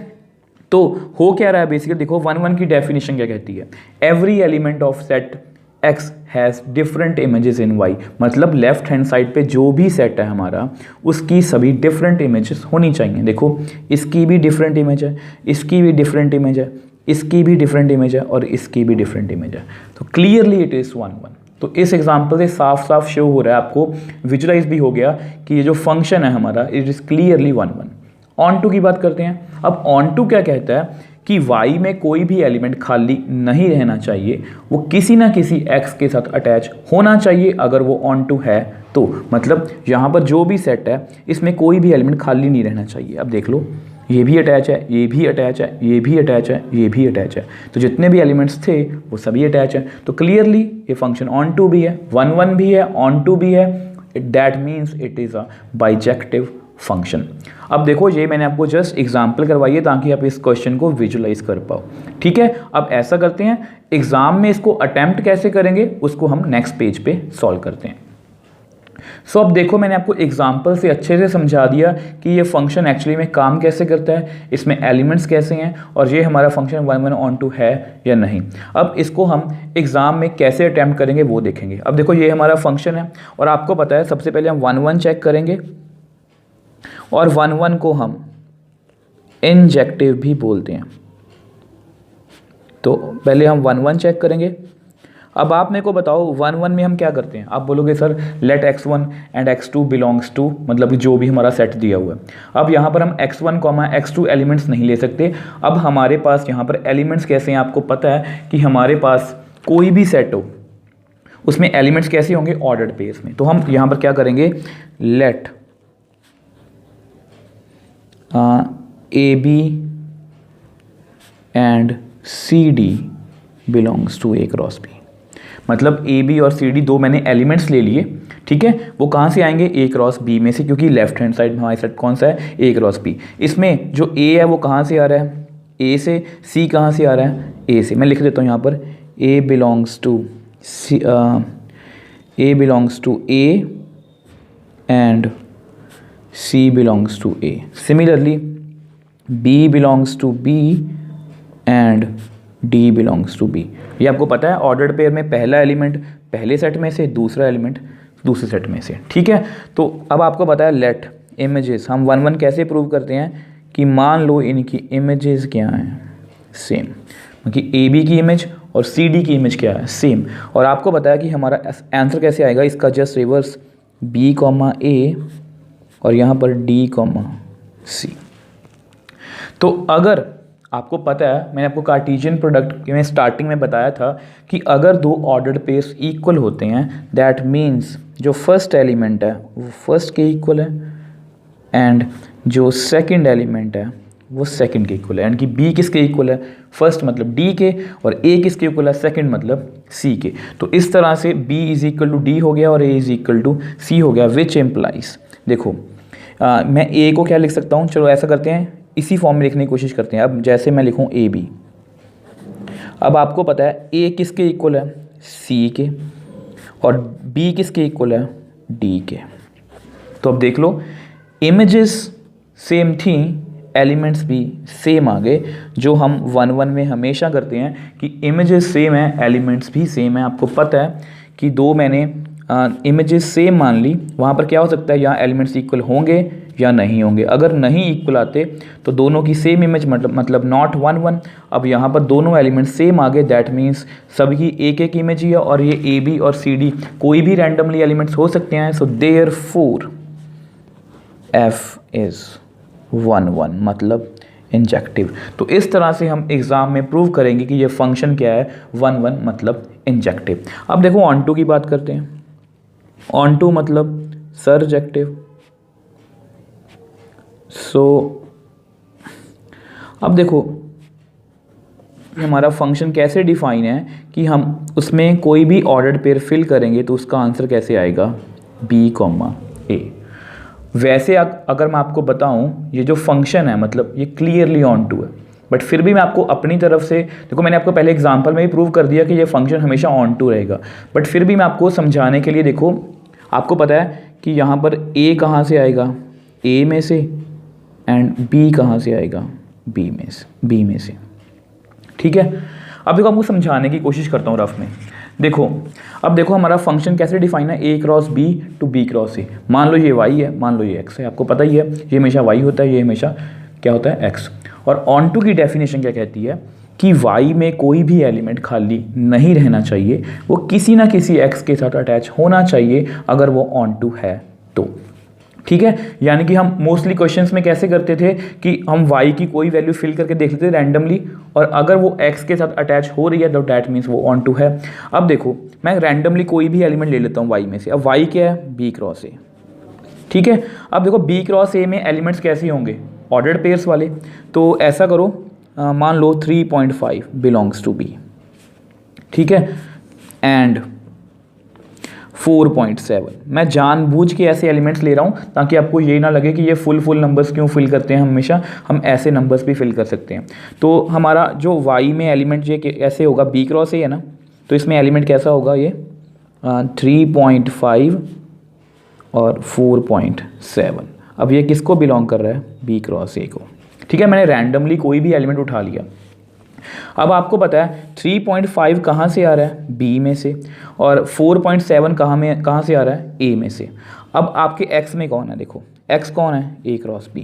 तो हो क्या रहा है बेसिकली, देखो 1 1 की डेफिनेशन क्या कहती है, every element of set x has different images in y, मतलब लेफ्ट हैंड साइड पे जो भी सेट है हमारा उसकी सभी डिफरेंट इमेजेस होनी चाहिए। देखो इसकी भी डिफरेंट इमेज है, इसकी भी डिफरेंट इमेज है, इसकी भी डिफरेंट इमेज है और इसकी भी डिफरेंट इमेज है। तो क्लियरली इट इज़ 1 1। तो इस एग्जाम्पल से साफ साफ शो हो रहा है, आपको विजुलाइज भी हो गया कि ये जो फंक्शन है हमारा it is clearly 1 1। Onto की बात करते हैं। अब ऑन टू क्या कहता है कि y में कोई भी एलिमेंट खाली नहीं रहना चाहिए, वो किसी ना किसी x के साथ अटैच होना चाहिए। अगर वो ऑन टू है तो मतलब यहाँ पर जो भी सेट है इसमें कोई भी एलिमेंट खाली नहीं रहना चाहिए। अब देख लो ये भी अटैच है, ये भी अटैच है, ये भी अटैच है, ये भी अटैच है। तो जितने भी एलिमेंट्स थे वो सभी अटैच हैं। तो क्लियरली ये फंक्शन ऑन टू भी है, 1 1 भी है, ऑन टू भी है, that means it is a bijective function. अब देखो ये मैंने आपको जस्ट एग्जाम्पल करवाई है ताकि आप इस क्वेश्चन को विजुलाइज कर पाओ। ठीक है, अब ऐसा करते हैं, एग्जाम में इसको अटेम्प्ट कैसे करेंगे उसको हम नेक्स्ट पेज पे सॉल्व करते हैं। सो अब देखो मैंने आपको एग्जाम्पल से अच्छे से समझा दिया कि ये फंक्शन एक्चुअली में काम कैसे करता है, इसमें एलिमेंट्स कैसे हैं और ये हमारा फंक्शन 1 1 ऑन टू है या नहीं। अब इसको हम एग्जाम में कैसे अटैम्प्ट करेंगे वो देखेंगे। अब देखो ये हमारा फंक्शन है और आपको पता है सबसे पहले हम 1 1 चेक करेंगे और 1 1 को हम इंजेक्टिव भी बोलते हैं। तो पहले हम 1 1 चेक करेंगे। अब आप मेरे को बताओ 1 1 में हम क्या करते हैं। आप बोलोगे sir let x1 and x2 belongs to, मतलब जो भी हमारा सेट दिया हुआ है। अब यहाँ पर हम x1, x2 एलिमेंट्स नहीं ले सकते। अब हमारे पास यहाँ पर एलिमेंट्स कैसे हैं, आपको पता है कि हमारे पास कोई भी सेट हो उसमें एलिमेंट्स कैसे होंगे, ऑर्डर्ड पेयर्स में। तो हम यहाँ पर क्या करेंगे, let AB and CD belongs to A cross B। मतलब AB और CD दो मैंने एलिमेंट्स ले लिए, ठीक है, वो कहाँ से आएंगे, A क्रॉस B में से, क्योंकि लेफ्ट हैंड साइड में हमारी सेट कौन सा है, A क्रॉस B। इसमें जो A है वो कहाँ से आ रहा है, A से। C कहाँ से आ रहा है, A से। मैं लिख देता हूँ यहाँ पर A belongs to A and C belongs to A। Similarly B belongs to B and D belongs to B। ये आपको पता है ऑर्डर्ड पेयर में पहला एलिमेंट पहले सेट में से, दूसरा एलिमेंट दूसरे सेट में से। ठीक है, तो अब आपको पता है लेट इमेजेस, हम 1 1 कैसे प्रूव करते हैं कि मान लो इनकी इमेजेस क्या हैं, सेम, क्योंकि AB की इमेज और CD की इमेज क्या है, सेम। और आपको पता है कि हमारा आंसर कैसे आएगा, इसका जस्ट रिवर्स B, A और यहाँ पर D, C। तो अगर आपको पता है, मैंने आपको कार्टेशियन प्रोडक्ट में स्टार्टिंग में बताया था कि अगर दो ऑर्डर्ड पेयर्स इक्वल होते हैं दैट मीन्स जो फर्स्ट एलिमेंट है वो फर्स्ट के इक्वल है एंड जो सेकंड एलिमेंट है वो सेकंड के इक्वल है। यानी कि B किसके इक्वल है, फर्स्ट मतलब D के, और A किसके इक्वल है, सेकंड मतलब C के। तो इस तरह से B is equal to D हो गया और A is equal to C हो गया, विच इम्प्लाइज, देखो मैं A को क्या लिख सकता हूँ, चलो ऐसा करते हैं, इसी फॉर्म में लिखने की कोशिश करते हैं। अब जैसे मैं लिखूं AB, अब आपको पता है A किसके इक्वल है, C के, और B किसके इक्वल है, D के। तो अब देख लो इमेजेस सेम थी, एलिमेंट्स भी सेम आ गए, जो हम 1 1 में हमेशा करते हैं कि इमेजेस सेम है, एलिमेंट्स भी सेम है। आपको पता है कि दो मैंने इमेजेस सेम मान ली, वहाँ पर क्या हो सकता है, यहाँ एलिमेंट्स इक्वल होंगे या नहीं होंगे। अगर नहीं इक्वल आते तो दोनों की सेम इमेज मतलब नॉट 1 1। अब यहाँ पर दोनों एलिमेंट सेम आ गए, दैट मीन्स सबकी एक एक इमेज ही है, और ये AB और CD कोई भी रैंडमली एलिमेंट्स हो सकते हैं। सो देयरफॉर F इज 1 1 मतलब इंजेक्टिव। तो इस तरह से हम एग्जाम में प्रूव करेंगे कि ये फंक्शन क्या है, 1 1 मतलब इंजेक्टिव। अब देखो ऑन टू की बात करते हैं। ऑन टू मतलब सरजेक्टिव। सो अब देखो हमारा फंक्शन कैसे डिफाइन है कि हम उसमें कोई भी ऑर्डर्ड पेयर फिल करेंगे तो उसका आंसर कैसे आएगा, B, A। वैसे अगर मैं आपको बताऊं, ये जो फंक्शन है मतलब ये क्लियरली ऑन टू है, बट फिर भी मैं आपको अपनी तरफ से, देखो मैंने आपको पहले एग्जांपल में भी प्रूव कर दिया कि ये फंक्शन हमेशा ऑन टू रहेगा, बट फिर भी मैं आपको समझाने के लिए, देखो आपको पता है कि यहाँ पर A कहाँ से आएगा, A में से, एंड B कहाँ से आएगा, B में से। ठीक है, अब देखो आपको समझाने की कोशिश करता हूँ रफ में। देखो अब देखो हमारा फंक्शन कैसे डिफाइन है, A cross B to B cross A। मान लो ये Y है, मान लो ये X है, आपको पता ही है ये हमेशा Y होता है, ये हमेशा क्या होता है, X। और ऑन टू की डेफिनेशन क्या कहती है कि Y में कोई भी एलिमेंट खाली नहीं रहना चाहिए, वो किसी ना किसी X के साथ अटैच होना चाहिए अगर वो ऑन टू है तो। ठीक है, यानी कि हम मोस्टली क्वेश्चंस में कैसे करते थे कि हम Y की कोई वैल्यू फिल करके देख लेते थे रैंडमली, और अगर वो X के साथ अटैच हो रही है तो डैट मीन्स वो ऑन टू है। अब देखो मैं रैंडमली कोई भी एलिमेंट ले लेता हूँ Y में से। अब Y क्या है, B क्रॉस A। ठीक है, अब देखो B क्रॉस A में एलिमेंट्स कैसे होंगे, ऑर्डर्ड पेयर्स वाले। तो ऐसा करो, मान लो 3.5 बिलोंग्स टू बी, ठीक है, एंड 4.7। मैं जानबूझ के ऐसे एलिमेंट्स ले रहा हूँ ताकि आपको ये ना लगे कि ये फुल नंबर्स क्यों फिल करते हैं, हमेशा हम ऐसे नंबर्स भी फिल कर सकते हैं। तो हमारा जो y में एलिमेंट ये ऐसे होगा, b क्रॉस ए है ना, तो इसमें एलिमेंट कैसा होगा, ये 3.5 और 4.7। अब ये किसको बिलोंग कर रहा है, b क्रॉस ए को, ठीक है। मैंने रैंडमली कोई भी एलिमेंट उठा लिया। अब आपको पता है 3.5 कहाँ से आ रहा है, b में से, और 4.7 कहाँ से आ रहा है, a में से। अब आपके x में कौन है, देखो x कौन है, a क्रॉस b।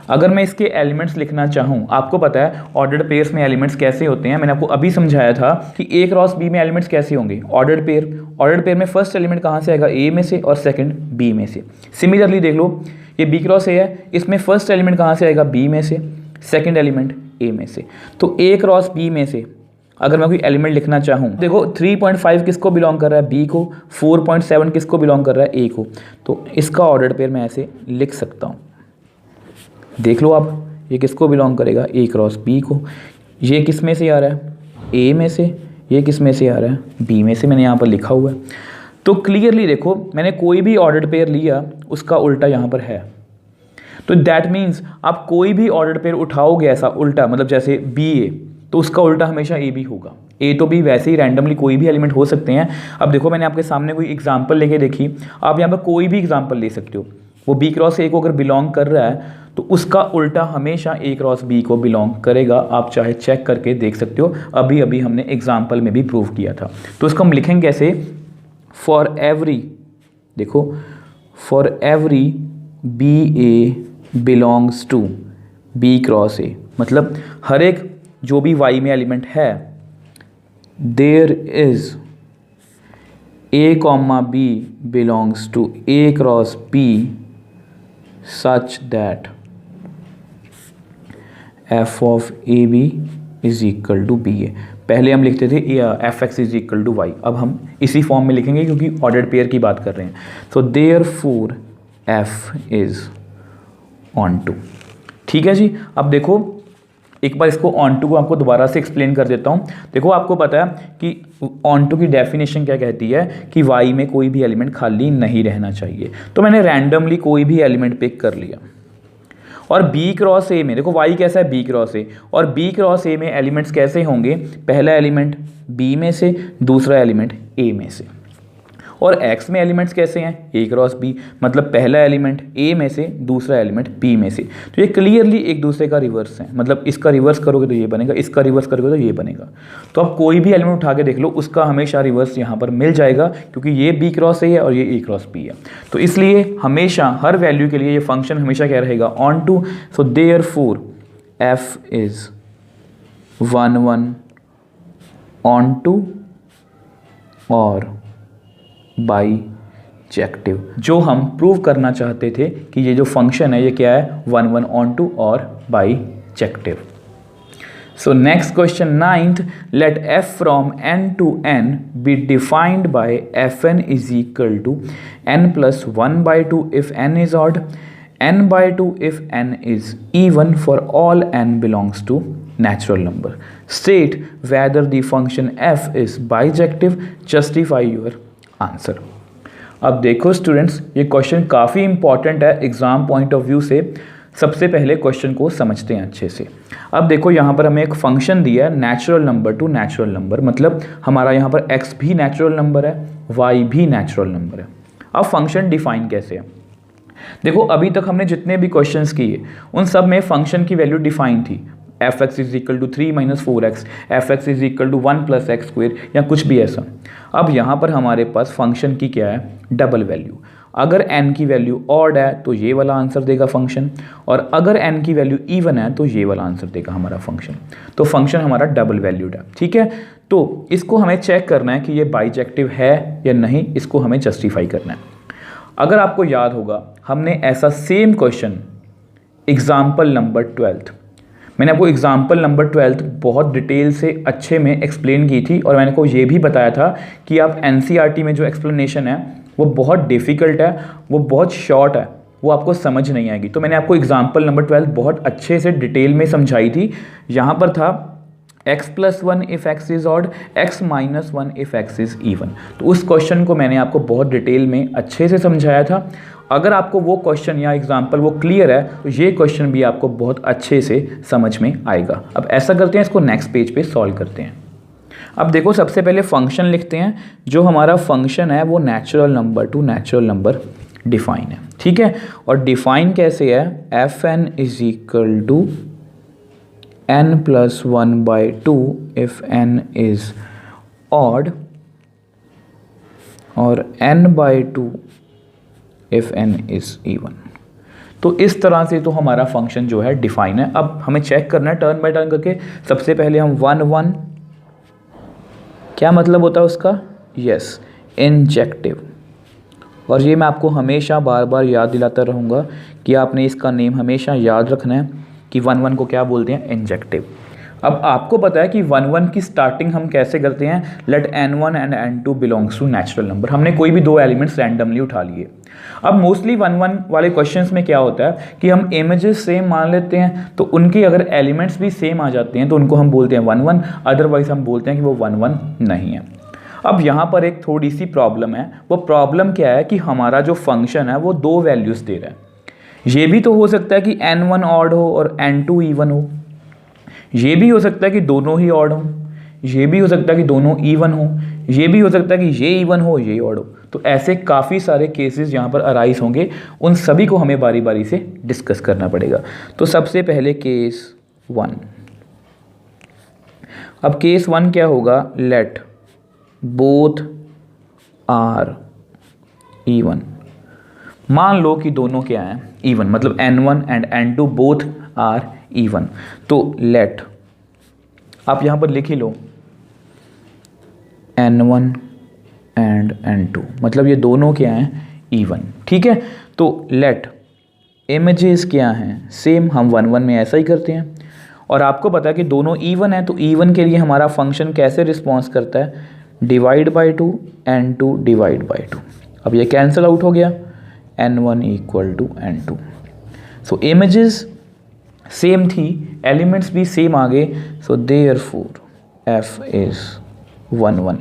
अगर मैं इसके एलिमेंट्स लिखना चाहूँ, आपको पता है ऑर्डर्ड पेयर्स में एलिमेंट्स कैसे होते हैं, मैंने आपको अभी समझाया था कि a क्रॉस b में एलिमेंट्स कैसे होंगे, ऑर्डर्ड पेयर में फर्स्ट एलिमेंट कहाँ से आएगा, a में से, और सेकंड b में से। सिमिलरली देख लो, ये b क्रॉस a है, इसमें फर्स्ट एलिमेंट कहाँ से आएगा, b में से, सेकंड एलिमेंट a में से। तो a क्रॉस b में से अगर मैं कोई एलिमेंट लिखना चाहूँ, देखो 3.5 किसको बिलोंग कर रहा है, b को, 4.7 किसको बिलोंग कर रहा है, a को। तो इसका ऑर्डर्ड पेयर मैं ऐसे लिख सकता हूँ, देख लो आप, ये किसको बिलोंग करेगा, a क्रॉस b को। ये किस में से आ रहा है, a में से, ये किस में से आ रहा है, b में से, मैंने यहाँ पर लिखा हुआ है। तो क्लियरली देखो, मैंने कोई भी ऑर्डर्ड पेयर लिया, उसका उल्टा यहाँ पर है। तो दैट मीन्स आप कोई भी ऑर्डर्ड पेयर उठाओगे ऐसा उल्टा, मतलब जैसे बी ए, तो उसका उल्टा हमेशा ए बी होगा। ए तो बी वैसे ही रैंडमली कोई भी एलिमेंट हो सकते हैं। अब देखो, मैंने आपके सामने कोई एग्जांपल लेके देखी, आप यहाँ पर कोई भी एग्जांपल ले सकते हो। वो बी क्रॉस ए को अगर बिलोंग कर रहा है तो उसका उल्टा हमेशा ए क्रॉस बी को बिलोंग करेगा। आप चाहे चेक करके देख सकते हो, अभी अभी हमने एग्जाम्पल में भी प्रूव किया था। तो इसको हम लिखेंगे कैसे, फॉर एवरी, देखो for every b a belongs to b cross a, मतलब हर एक जो भी y में एलिमेंट है, there is a comma b belongs to a cross b such that f of a b is equal to b a. पहले हम लिखते थे f x is equal to y, अब हम इसी फॉर्म में लिखेंगे क्योंकि ऑर्डर्ड पेयर की बात कर रहे हैं। तो therefore f is onto, ठीक है जी। अब देखो, एक बार इसको ऑन टू को आपको दोबारा से एक्सप्लेन कर देता हूँ। देखो, आपको पता है कि ऑन टू की डेफिनेशन क्या कहती है कि y में कोई भी एलिमेंट खाली नहीं रहना चाहिए। तो मैंने रैंडमली कोई भी एलिमेंट पिक कर लिया, और b क्रॉस ए में देखो y कैसा है, b क्रॉस ए, और b क्रॉस ए में एलिमेंट्स कैसे होंगे, पहला एलिमेंट b में से, दूसरा एलिमेंट a में से। और x में एलिमेंट्स कैसे हैं, a क्रॉस b, मतलब पहला एलिमेंट a में से, दूसरा एलिमेंट b में से। तो ये क्लियरली एक दूसरे का रिवर्स है, मतलब इसका रिवर्स करोगे तो ये बनेगा, इसका रिवर्स करोगे तो ये बनेगा। तो आप कोई भी एलिमेंट उठा के देख लो, उसका हमेशा रिवर्स यहाँ पर मिल जाएगा, क्योंकि ये b क्रॉस a है और ये a क्रॉस b है। तो इसलिए हमेशा हर वैल्यू के लिए ये फंक्शन हमेशा क्या रहेगा, onto. So therefore f is 1 1 onto और बाईजेक्टिव। जो हम प्रूव करना चाहते थे कि ये जो फंक्शन है ये क्या है, 1 1 ऑन टू और bijective. So next question 9th, let f फ्रॉम n to n be defined by fn is equal to n plus 1/2 if n is odd, n/2 if n is even for all n belongs to natural number. State whether the function f is bijective. Justify your answer. अब देखो students, ये question काफ़ी important है exam point of view से। सबसे पहले question को समझते हैं अच्छे से। अब देखो, यहाँ पर हमें एक फंक्शन दिया है natural number to natural number, मतलब हमारा यहाँ पर x भी नेचुरल नंबर है, y भी नेचुरल नंबर है। अब फंक्शन डिफाइन कैसे है, देखो अभी तक हमने जितने भी क्वेश्चंस किए उन सब में फंक्शन की वैल्यू डिफाइन थी, f x is equal to 3 - 4x, f x is equal to 1 + x² या कुछ भी ऐसा। अब यहाँ पर हमारे पास फंक्शन की क्या है, डबल वैल्यू। अगर n की वैल्यू ऑड है तो ये वाला आंसर देगा फंक्शन, और अगर n की वैल्यू इवन है तो ये वाला आंसर देगा हमारा फंक्शन। तो फंक्शन हमारा डबल वैल्यूड है, ठीक है। तो इसको हमें चेक करना है कि ये बाईजेक्टिव है या नहीं, इसको हमें जस्टिफाई करना है। अगर आपको याद होगा, हमने ऐसा same question example number 12th, मैंने आपको एग्जाम्पल नंबर 12th बहुत डिटेल से अच्छे में एक्सप्लेन की थी, और मैंने को ये भी बताया था कि आप NCERT में जो एक्सप्लेनेशन है वो बहुत डिफ़िकल्ट है, वो बहुत शॉर्ट है, वो आपको समझ नहीं आएगी। तो मैंने आपको एग्जाम्पल नंबर 12 बहुत अच्छे से डिटेल में समझाई थी। यहाँ पर था x+1 if x is odd, x-1 if x is even. तो उस क्वेश्चन को मैंने आपको बहुत डिटेल में अच्छे से समझाया था। अगर आपको वो क्वेश्चन या एग्जाम्पल वो क्लियर है तो ये क्वेश्चन भी आपको बहुत अच्छे से समझ में आएगा। अब ऐसा करते हैं, इसको नेक्स्ट पेज पे सॉल्व करते हैं। अब देखो, सबसे पहले फंक्शन लिखते हैं। जो हमारा फंक्शन है वो natural number to natural number define है, ठीक है। और डिफाइन कैसे है, fn is equal to n+1/2 if n is odd और n/2 if n is even. तो इस तरह से तो हमारा फंक्शन जो है डिफाइन है। अब हमें चेक करना है टर्न बाय टर्न करके। सबसे पहले हम 1 क्या मतलब होता है उसका, यस, इंजेक्टिव। और ये मैं आपको हमेशा बार बार याद दिलाता रहूँगा कि आपने इसका नेम हमेशा याद रखना है कि 1 को क्या बोलते हैं, इंजेक्टिव। अब आपको पता है कि 1 की स्टार्टिंग हम कैसे करते हैं, let n1 and n2 belongs to natural number. हमने कोई भी 2 एलिमेंट्स रैंडमली उठा लिए। अब मोस्टली 1 वाले क्वेश्चंस में क्या होता है कि हम इमेजेस सेम मान लेते हैं, तो उनके अगर एलिमेंट्स भी सेम आ जाते हैं तो उनको हम बोलते हैं 1, अदरवाइज हम बोलते हैं कि वो 1 नहीं है। अब यहाँ पर एक थोड़ी सी प्रॉब्लम है। वो प्रॉब्लम क्या है कि हमारा जो फंक्शन है वो 2 वैल्यूज़ दे रहा है। ये भी तो हो सकता है कि n1 ऑड हो और n2 इवन हो, ये भी हो सकता है कि दोनों ही ऑड हो, ये भी हो सकता है कि दोनों इवन हो, ये भी हो सकता है कि ये इवन हो ये ऑड हो। तो ऐसे काफ़ी सारे केसेस यहाँ पर अराइज होंगे, उन सभी को हमें बारी बारी से डिस्कस करना पड़ेगा। तो सबसे पहले केस 1। अब केस 1 क्या होगा, लेट बोथ आर इवन। मान लो कि दोनों क्या हैं, इवन, मतलब n1 and n2 both are even. तो लेट, आप यहाँ पर लिख ही लो n1 एंड n2, मतलब ये दोनों क्या हैं, इवन, ठीक है। तो लेट इमेजेस क्या हैं, सेम, हम 1 में ऐसा ही करते हैं। और आपको पता है कि दोनों इवन है, तो इवन के लिए हमारा फंक्शन कैसे रिस्पॉन्स करता है, divide by 2 n2 divide by 2। अब ये कैंसिल आउट हो गया, n1 equal to n2। So images same थी, एलिमेंट्स भी सेम आ गए, सो देयरफॉर f इज 1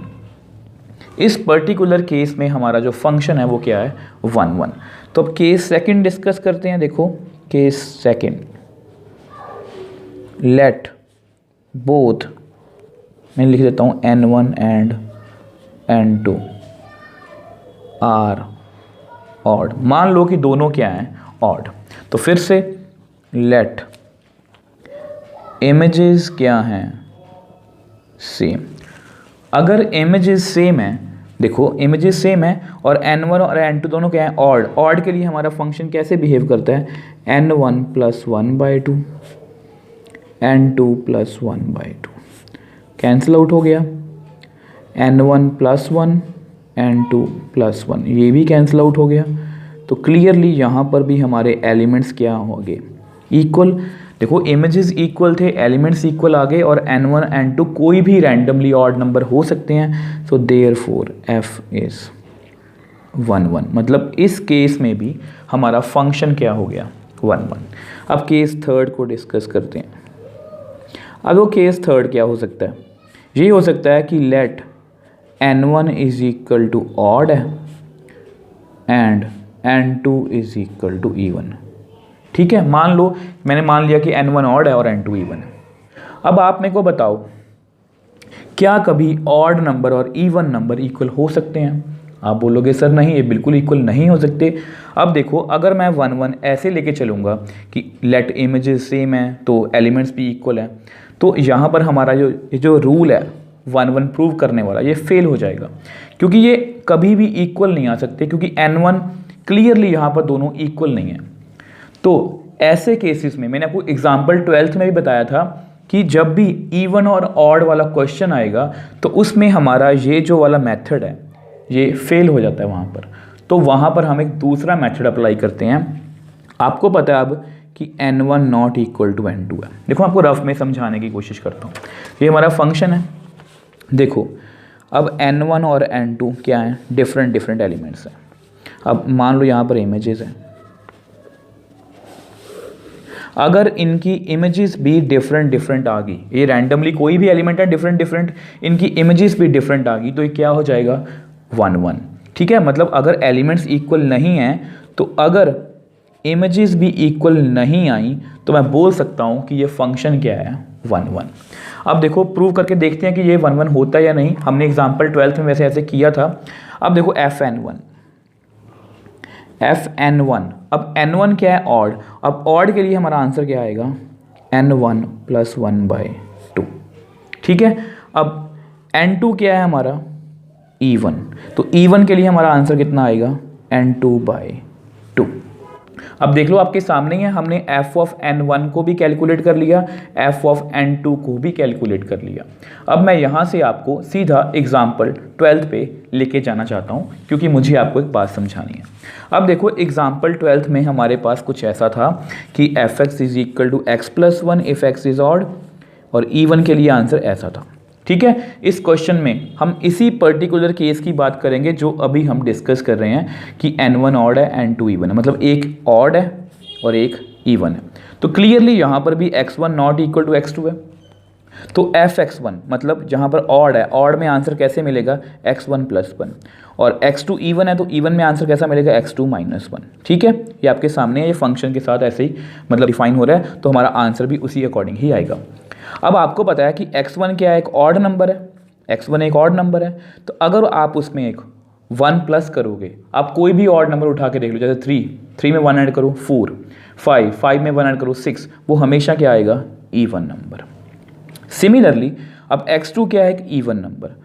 इस पर्टिकुलर केस में हमारा जो फंक्शन है वो क्या है, 1 तो अब केस सेकंड डिस्कस करते हैं। देखो केस सेकंड, लेट बोथ, मैं लिख देता हूँ n1 and n2 are odd. मान लो कि दोनों क्या हैं, ऑड। तो फिर से लेट इमेजेस क्या हैं, सेम। अगर इमेजेस सेम है, देखो इमेजेस सेम है और n1 और n2 दोनों क्या हैं, ऑड। ऑड के लिए हमारा फंक्शन कैसे बिहेव करता है, n1 + 1/2 n2 + 1/2, कैंसिल आउट हो गया, n1 + 1 n2 + 1, ये भी कैंसिल आउट हो गया। तो क्लियरली यहाँ पर भी हमारे एलिमेंट्स क्या हो गए, इक्वल। देखो इमेजेस इक्वल थे, एलिमेंट्स इक्वल आ गए, और n1 n2 कोई भी रैंडमली ऑड नंबर हो सकते हैं। सो देयरफॉर f इज 1 मतलब इस केस में भी हमारा फंक्शन क्या हो गया, 1 अब केस थर्ड को डिस्कस करते हैं। अब वो केस थर्ड क्या हो सकता है, ये हो सकता है कि let n1 is equal to odd है and n2 is equal to even, ठीक है। मान लो मैंने मान लिया कि n1 ऑड है और n2 इवन है। अब आप मेरे को बताओ, क्या कभी ऑड नंबर और इवन नंबर इक्वल हो सकते हैं? आप बोलोगे सर नहीं, ये बिल्कुल इक्वल नहीं हो सकते। अब देखो, अगर मैं 1 ऐसे लेके चलूँगा कि लेट इमेजेस सेम है तो एलिमेंट्स भी इक्वल है, तो यहाँ पर हमारा जो रूल है 1 प्रूव करने वाला, ये फेल हो जाएगा, क्योंकि ये कभी भी इक्वल नहीं आ सकते, क्योंकि n1 क्लियरली यहाँ पर दोनों इक्वल नहीं है। तो ऐसे केसेस में मैंने आपको एग्जाम्पल 12th में भी बताया था कि जब भी इवन और ऑड वाला क्वेश्चन आएगा तो उसमें हमारा ये जो वाला मेथड है ये फेल हो जाता है वहाँ पर। तो वहाँ पर हम एक दूसरा मेथड अप्लाई करते हैं। आपको पता है अब कि n1 not equal to n2 है। देखो आपको रफ में समझाने की कोशिश करता हूँ। ये हमारा फंक्शन है। देखो अब n1 और n2 क्या हैं, डिफरेंट एलिमेंट्स हैं। अब मान लो यहाँ पर इमेजेस हैं, अगर इनकी इमेजेस भी डिफरेंट डिफरेंट आ गई, ये रैंडमली कोई भी एलिमेंट है डिफरेंट डिफरेंट, इनकी इमेजेस भी डिफरेंट आ गई, तो ये क्या हो जाएगा 1 1। ठीक है, मतलब अगर एलिमेंट्स इक्वल नहीं हैं तो अगर इमेजेस भी इक्वल नहीं आई तो मैं बोल सकता हूँ कि ये फंक्शन क्या है 1 1। अब देखो प्रूव करके देखते हैं कि ये 1 1 होता है या नहीं। हमने एग्जाम्पल 12th में वैसे ऐसे किया था। अब देखो fn1, अब n1 क्या है ऑड। अब ऑड के लिए हमारा आंसर क्या आएगा n1 + 1/2। ठीक है, अब n2 क्या है हमारा E1, तो E1 के लिए हमारा आंसर कितना आएगा n2/2। अब देख लो आपके सामने ही है, हमने f ऑफ n1 को भी कैलकुलेट कर लिया, f ऑफ n2 को भी कैलकुलेट कर लिया। अब मैं यहाँ से आपको सीधा एग्जाम्पल 12th पे लेके जाना चाहता हूँ क्योंकि मुझे आपको एक बात समझानी है। अब देखो एग्जाम्पल 12th में हमारे पास कुछ ऐसा था कि fx = x + 1 if x is odd, और E1 के लिए आंसर ऐसा था। ठीक है, इस क्वेश्चन में हम इसी पर्टिकुलर केस की बात करेंगे जो अभी हम डिस्कस कर रहे हैं कि n1 ऑड है n2 इवन है, मतलब एक ऑड है और एक इवन है। तो क्लियरली यहाँ पर भी x1 not equal to x2 है, तो fx1 मतलब जहाँ पर ऑड है, ऑड में आंसर कैसे मिलेगा x1 + 1, और x2 इवन है तो इवन में आंसर कैसा मिलेगा x2 - 1। ठीक है, ये आपके सामने है, ये फंक्शन के साथ ऐसे ही मतलब डिफाइन हो रहा है, तो हमारा आंसर भी उसी अकॉर्डिंग ही आएगा। अब आपको पता है कि x1 क्या है, एक ऑड नंबर है, x1 एक ऑड नंबर है, तो अगर आप उसमें एक 1 प्लस करोगे, आप कोई भी ऑड नंबर उठा के देख लो, जैसे 3 में 1 ऐड करो 4, 5 में 1 ऐड करो 6, वो हमेशा क्या आएगा इवन नंबर। सिमिलरली अब x2 क्या है, एक इवन नंबर।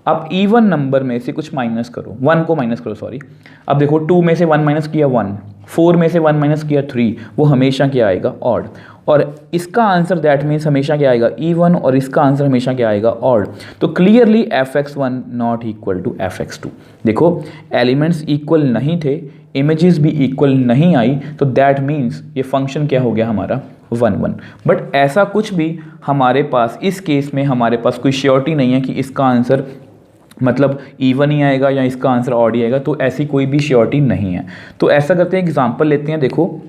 अब इवन नंबर में से कुछ माइनस करो, 1 को माइनस करो सॉरी। अब देखो 2 में से 1 माइनस किया 1, 4 में से 1 माइनस किया 3, वो हमेशा क्या आएगा ऑड। और इसका आंसर दैट मीन्स हमेशा क्या आएगा इवन, और इसका आंसर हमेशा क्या आएगा ऑड। तो clearly fx1 not equal to fx2। देखो एलिमेंट्स इक्वल नहीं थे, इमेजेस भी इक्वल नहीं आई, तो दैट मीन्स ये फंक्शन क्या हो गया हमारा 1 1। बट ऐसा कुछ भी हमारे पास इस केस में हमारे पास कोई श्योरिटी नहीं है कि इसका आंसर मतलब इवन ही आएगा या इसका आंसर ऑड ही आएगा, तो ऐसी कोई भी श्योरिटी नहीं है। तो ऐसा करते हैं, एग्जांपल लेते हैं। देखो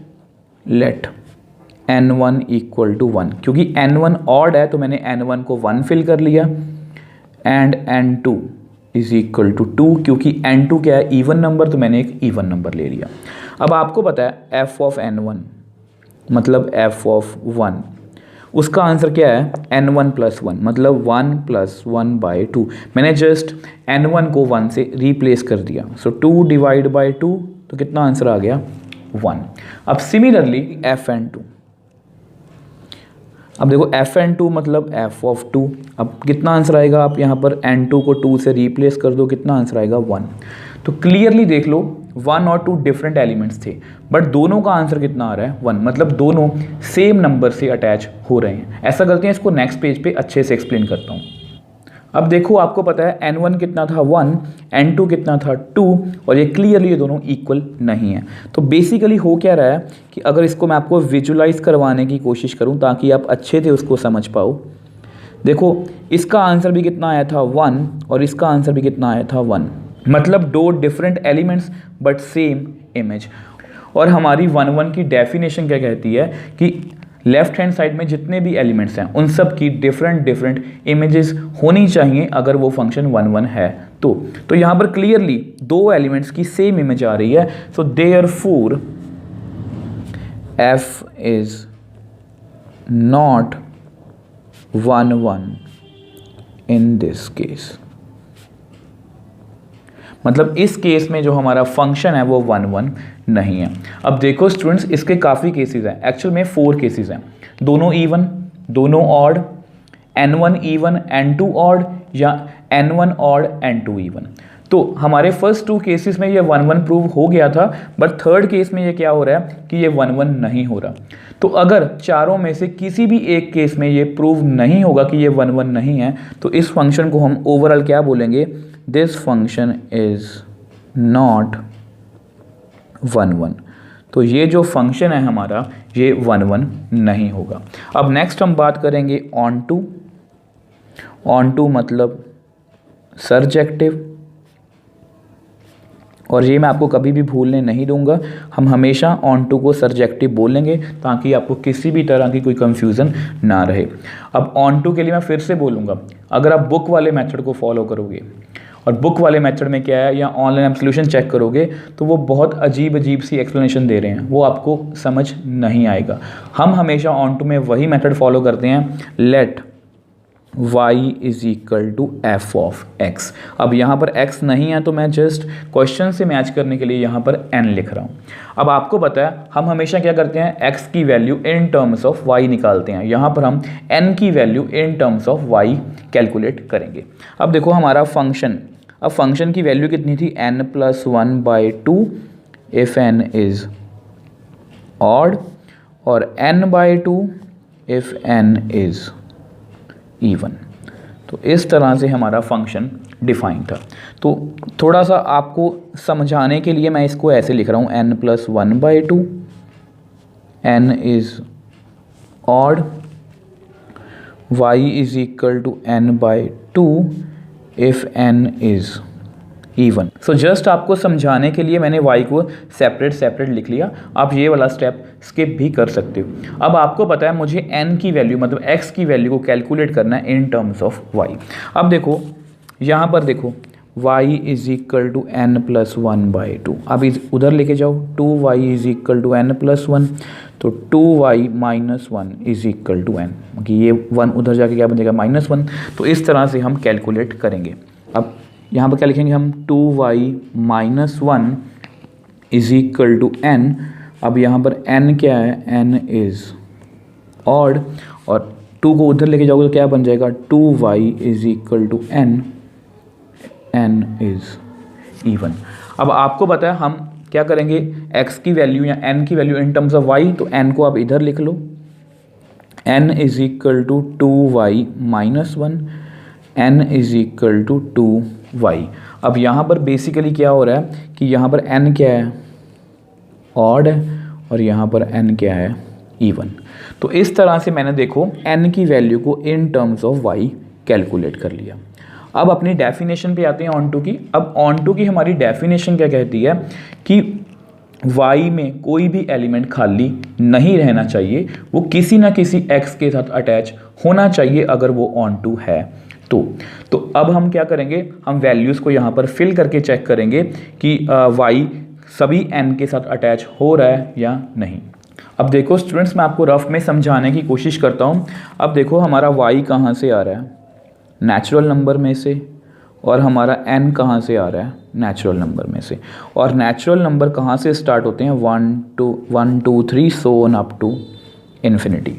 लेट n1 = 1, क्योंकि n1 ऑड है तो मैंने n1 को 1 फिल कर लिया, एंड n2 = 2, क्योंकि n2 क्या है इवन नंबर, तो मैंने एक इवन नंबर ले लिया। अब आपको पता है f ऑफ n1 मतलब f ऑफ 1, उसका आंसर क्या है n1 + 1 मतलब 1 + 1/2। मैंने जस्ट n1 को 1 से रिप्लेस कर दिया, सो 2 / 2, तो कितना आंसर आ गया 1। अब सिमिलरली fn2, अब देखो fn2 मतलब f ऑफ 2, अब कितना आंसर आएगा, आप यहाँ पर n2 को 2 से रिप्लेस कर दो, कितना आंसर आएगा 1। तो क्लियरली देख लो 1 और 2 डिफरेंट एलिमेंट्स थे, बट दोनों का आंसर कितना आ रहा है 1, मतलब दोनों सेम नंबर से अटैच हो रहे हैं। ऐसा करते हैं, इसको नेक्स्ट पेज पे अच्छे से एक्सप्लेन करता हूँ। अब देखो आपको पता है n1 कितना था 1, n2 कितना था 2, और ये क्लियरली ये दोनों इक्वल नहीं है। तो बेसिकली हो क्या रहा है कि अगर इसको मैं आपको विजुलाइज करवाने की कोशिश करूं ताकि आप अच्छे से उसको समझ पाओ, देखो इसका आंसर भी कितना आया था 1 और इसका आंसर भी कितना आया था 1, मतलब 2 different elements but same image. और हमारी 1 1 की डेफिनेशन क्या कहती है कि लेफ्ट हैंड साइड में जितने भी एलिमेंट्स हैं उन सब की डिफरेंट डिफरेंट इमेजेस होनी चाहिए अगर वो फंक्शन 1 1 है तो यहाँ पर क्लियरली 2 एलिमेंट्स की सेम इमेज आ रही है, so therefore f is not 1 1 in this case. मतलब इस केस में जो हमारा फंक्शन है वो 1 1 नहीं है। अब देखो स्टूडेंट्स, इसके काफ़ी केसेस हैं, एक्चुअल में 4 केसेस हैं, दोनों इवन, दोनों odd, n1 even n2 odd, या n1 ऑड n2 इवन। तो हमारे फर्स्ट 2 केसेस में ये 1 1 प्रूव हो गया था, बट थर्ड केस में ये क्या हो रहा है कि ये 1 1 नहीं हो रहा। तो अगर चारों में से किसी भी एक केस में ये प्रूव नहीं होगा कि ये 1 1 नहीं है, तो इस फंक्शन को हम ओवरऑल क्या बोलेंगे, दिस फंक्शन इज नॉट 1 1। तो ये जो फंक्शन है हमारा ये 1 1 नहीं होगा। अब नेक्स्ट हम बात करेंगे ऑन टू मतलब सरजेक्टिव, और ये मैं आपको कभी भी भूलने नहीं दूंगा। हम हमेशा ऑन टू को सर्जेक्टिव बोलेंगे ताकि आपको किसी भी तरह की कोई कंफ्यूजन ना रहे। अब ऑन टू के लिए मैं फिर से बोलूँगा, अगर आप बुक वाले मेथड को फॉलो करोगे, और बुक वाले मेथड में क्या है, या ऑनलाइन आप सोल्यूशन चेक करोगे तो वो बहुत अजीब अजीब सी एक्सप्लेनेशन दे रहे हैं, वो आपको समझ नहीं आएगा। हम हमेशा ऑन टू में वही मेथड फॉलो करते हैं, let y is equal to f of x. अब यहाँ पर x नहीं है तो मैं जस्ट क्वेश्चन से मैच करने के लिए यहाँ पर n लिख रहा हूँ। अब आपको पता है हम हमेशा क्या करते हैं, x की value in terms of y निकालते हैं। यहाँ पर हम n की value in terms of y calculate करेंगे। अब देखो हमारा फंक्शन, अब फंक्शन की वैल्यू कितनी थी, n+1/2 if n is odd, और n/2 if n is even. तो इस तरह से हमारा फंक्शन डिफाइन था। तो थोड़ा सा आपको समझाने के लिए मैं इसको ऐसे लिख रहा हूँ, n+1/2, n is odd, y is equal to n/2 if n is even. So just आपको समझाने के लिए मैंने y को सेपरेट लिख लिया। आप ये वाला स्टेप स्किप भी कर सकते हो। अब आपको पता है मुझे n की वैल्यू मतलब x की वैल्यू को कैलकुलेट करना है इन टर्म्स ऑफ y। अब देखो यहाँ पर देखो y is equal to n+1/2। अब उधर लेके जाओ, 2y is equal to n+1, तो 2y - 1 is equal to n, कि ये 1 उधर जाके क्या बन जाएगा, -1। तो इस तरह से हम कैलकुलेट करेंगे। अब यहाँ पर क्या लिखेंगे हम, 2y - 1 is equal to n। अब यहाँ पर n क्या है, n इज ऑड, और 2 को उधर लेके जाओगे तो क्या बन जाएगा, 2y is equal to n, n is even. अब आपको पता है हम क्या करेंगे, x की वैल्यू या n की value in terms of y, तो n को आप इधर लिख लो, n is equal to 2y - 1, n is equal to 2y। अब यहाँ पर बेसिकली क्या हो रहा है कि यहाँ पर n क्या है, ऑड है, और यहाँ पर n क्या है, इवन। तो इस तरह से मैंने देखो n की वैल्यू को इन टर्म्स ऑफ y कैलकुलेट कर लिया। अब अपनी डेफिनेशन पे आते हैं ऑन टू की। अब ऑन टू की हमारी डेफिनेशन क्या कहती है कि y में कोई भी एलिमेंट खाली नहीं रहना चाहिए, वो किसी ना किसी x के साथ अटैच होना चाहिए अगर वो ऑन टू है तो अब हम क्या करेंगे, हम वैल्यूज़ को यहाँ पर फिल करके चेक करेंगे कि y सभी n के साथ अटैच हो रहा है या नहीं। अब देखो स्टूडेंट्स, मैं आपको रफ में समझाने की कोशिश करता हूँ। अब देखो हमारा y कहाँ से आ रहा है, नेचुरल नंबर में से, और हमारा n कहाँ से आ रहा है, नेचुरल नंबर में से। और नेचुरल नंबर कहाँ से स्टार्ट होते हैं, 1 2 3 so on up to infinity.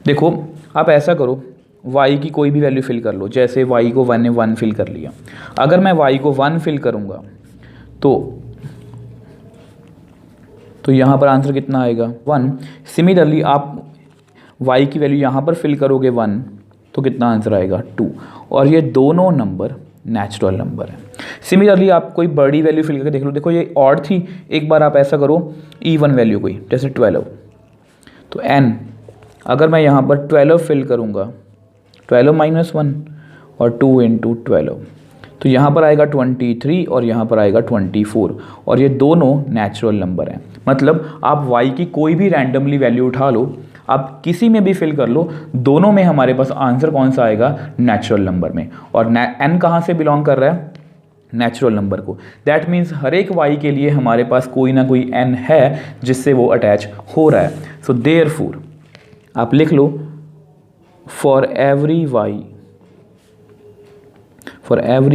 देखो आप ऐसा करो, y की कोई भी वैल्यू फिल कर लो, जैसे y को 1 फिल कर लिया। अगर मैं y को 1 फिल करूँगा तो यहाँ पर आंसर कितना आएगा, 1। सिमिलरली आप y की वैल्यू यहाँ पर फिल करोगे 1, तो कितना आंसर आएगा, 2। और ये दोनों नंबर नेचुरल नंबर है। सिमिलरली आप कोई बड़ी वैल्यू फिल करके देख लो, देखो ये ऑड थी, एक बार आप ऐसा करो इवन वैल्यू कोई, जैसे 12, तो n अगर मैं यहाँ पर 12 फिल करूँगा, 12 - 1 और 2 × 12, तो यहाँ पर आएगा 23 और यहाँ पर आएगा 24, और ये दोनों नेचुरल नंबर हैं। मतलब आप y की कोई भी रैंडमली वैल्यू उठा लो, आप किसी में भी फिल कर लो, दोनों में हमारे पास आंसर कौन सा आएगा, नेचुरल नंबर में। और n कहाँ से बिलोंग कर रहा है, नेचुरल नंबर को। दैट मीन्स हर एक y के लिए हमारे पास कोई ना कोई n है जिससे वो अटैच हो रहा है। सो देयरफॉर आप लिख लो, for every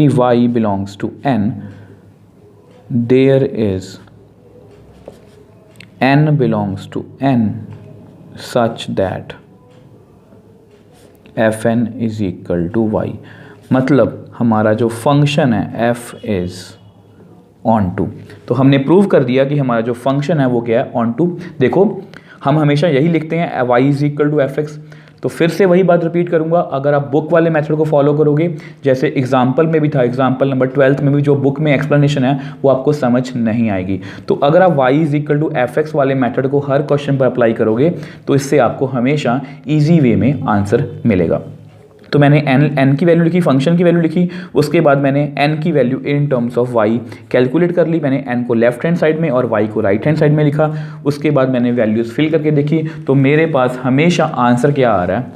y belongs to n, there is n belongs to n such that fn is equal to y। मतलब हमारा जो फंक्शन है f is ऑन टू। तो हमने प्रूव कर दिया कि हमारा जो फंक्शन है वो क्या है, ऑन टू। देखो हम हमेशा यही लिखते हैं y is equal to F x. तो फिर से वही बात रिपीट करूंगा, अगर आप बुक वाले मेथड को फॉलो करोगे, जैसे एग्जाम्पल में भी था, एग्जाम्पल नंबर 12 में भी जो बुक में एक्सप्लेनेशन है वो आपको समझ नहीं आएगी। तो अगर आप y is equal to F x वाले मेथड को हर क्वेश्चन पर अप्लाई करोगे तो इससे आपको हमेशा ईजी वे में आंसर मिलेगा। तो मैंने n की वैल्यू लिखी, फंक्शन की वैल्यू लिखी, उसके बाद मैंने n की value in terms of y calculate कर ली। मैंने n को लेफ्ट हैंड साइड में और y को राइट हैंड साइड में लिखा। उसके बाद मैंने वैल्यूज़ फिल करके देखी, तो मेरे पास हमेशा आंसर क्या आ रहा है,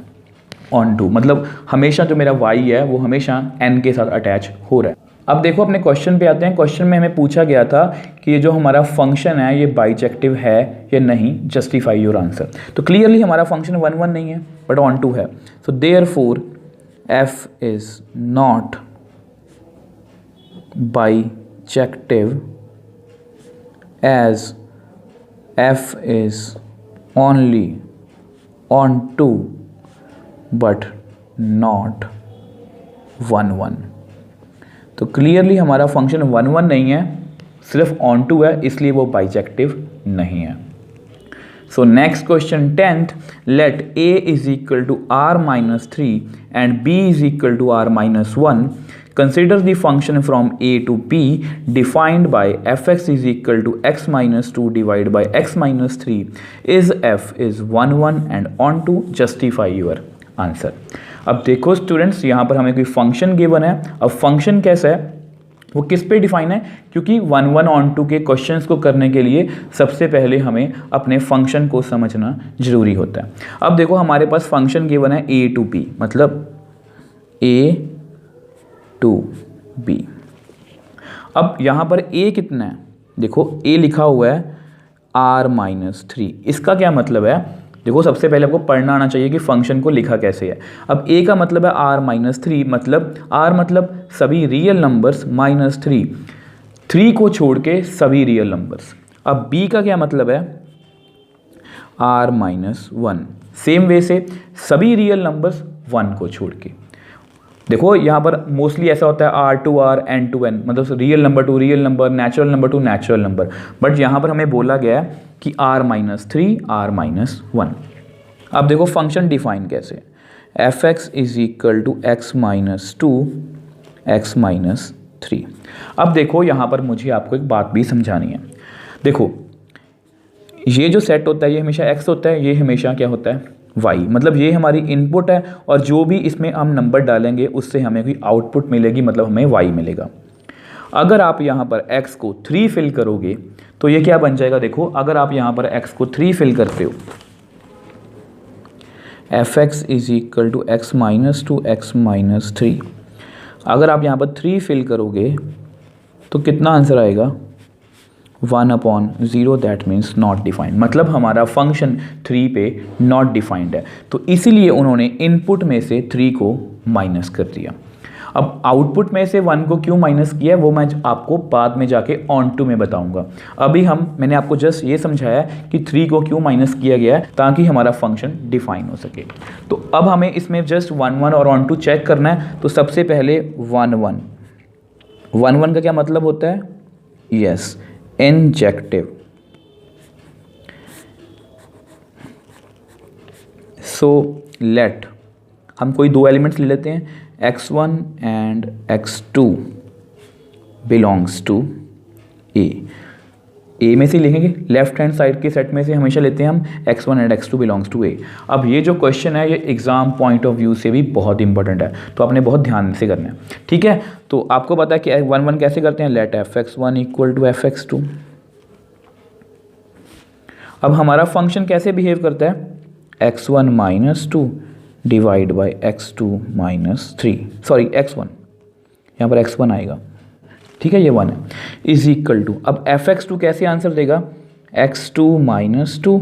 ऑन टू, मतलब हमेशा जो मेरा y है वो हमेशा n के साथ अटैच हो रहा है। अब देखो अपने क्वेश्चन पे आते हैं। क्वेश्चन में हमें पूछा गया था कि ये जो हमारा फंक्शन है ये बाइजेक्टिव है या नहीं, जस्टिफाई योर आंसर। तो क्लियरली हमारा फंक्शन 1 1 नहीं है बट ऑन टू है। So therefore f is not bijective as f is only onto but not 1 1। तो क्लियरली हमारा फंक्शन 1 1 नहीं है, सिर्फ ऑन टू है, इसलिए वो बाइजेक्टिव नहीं है। So next question 10th, let a is equal to r minus 3 and b is equal to r minus 1। Consider the function from a to b defined by fx is equal to x minus 2 divided by x minus 3 is f is 1 1 and on to justify your answer। अब देखो students, यहाँ पर हमें कोई function given है। अब function कैसा है, वो किस पे डिफाइन है, क्योंकि 1 1 ऑन टू के क्वेश्चंस को करने के लिए सबसे पहले हमें अपने फंक्शन को समझना जरूरी होता है। अब देखो हमारे पास फंक्शन गिवन है a to b, मतलब a to b। अब यहाँ पर a कितना है, देखो a लिखा हुआ है r माइनस 3। इसका क्या मतलब है, देखो सबसे पहले आपको पढ़ना आना चाहिए कि फंक्शन को लिखा कैसे है। अब a का मतलब है r माइनस 3, मतलब r मतलब सभी रियल नंबर्स माइनस 3 को छोड़ के सभी रियल नंबर्स। अब b का क्या मतलब है, r माइनस 1, सेम वे से सभी रियल नंबर्स 1 को छोड़ के। देखो यहाँ पर मोस्टली ऐसा होता है r to r n to n, मतलब real number to real number, natural number to natural number. But यहाँ पर हमें बोला गया है कि r माइनस 3 r माइनस 1। अब देखो फंक्शन डिफाइन कैसे, f x is equal to x minus 2 x minus 3। अब देखो यहाँ पर मुझे आपको एक बात भी समझानी है। देखो ये जो सेट होता है ये हमेशा x होता है, ये हमेशा क्या होता है y, मतलब ये हमारी इनपुट है और जो भी इसमें हम नंबर डालेंगे उससे हमें कोई आउटपुट मिलेगी, मतलब हमें y मिलेगा। अगर आप यहाँ पर x को 3 फिल करोगे तो ये क्या बन जाएगा, देखो अगर आप यहाँ पर x को 3 फिल करते हो, f x is equal to x minus 2 x minus 3। अगर आप यहाँ पर 3 फिल करोगे तो कितना आंसर आएगा, 1/0, दैट मीन्स नॉट डिफाइंड, मतलब हमारा फंक्शन 3 पे नॉट डिफाइंड है। तो इसीलिए उन्होंने इनपुट में से 3 को माइनस कर दिया। अब आउटपुट में से 1 को क्यों माइनस किया वो मैं आपको बाद में जाके ऑन टू में बताऊंगा। अभी मैंने आपको जस्ट ये समझाया कि 3 को क्यों माइनस किया गया है ताकि हमारा फंक्शन डिफाइन हो सके। तो अब हमें इसमें जस्ट 1 1 और ऑन टू चेक करना है। तो सबसे पहले 1 1 का क्या मतलब होता है, यस, इंजेक्टिव। सो लेट हम कोई 2 एलिमेंट्स ले लेते हैं, x1 and x2 belongs to ए में से लिखेंगे, लेफ्ट हैंड साइड के सेट में से हमेशा लेते हैं हम x1 and x2 belongs to ए। अब ये जो क्वेश्चन है ये एग्जाम पॉइंट ऑफ व्यू से भी बहुत इंपॉर्टेंट है, तो आपने बहुत ध्यान से करना है, ठीक है। तो आपको पता है कि 1 1 कैसे करते हैं, late fx1 equal to fx2। अब हमारा फंक्शन कैसे बिहेव करता है, x1 minus 2 divide by x2 minus 3, sorry x1, यहाँ पर x1 आएगा, ठीक है, ये 1 है, इज इक्वल टू, अब fx2 कैसे आंसर देगा, x2 माइनस 2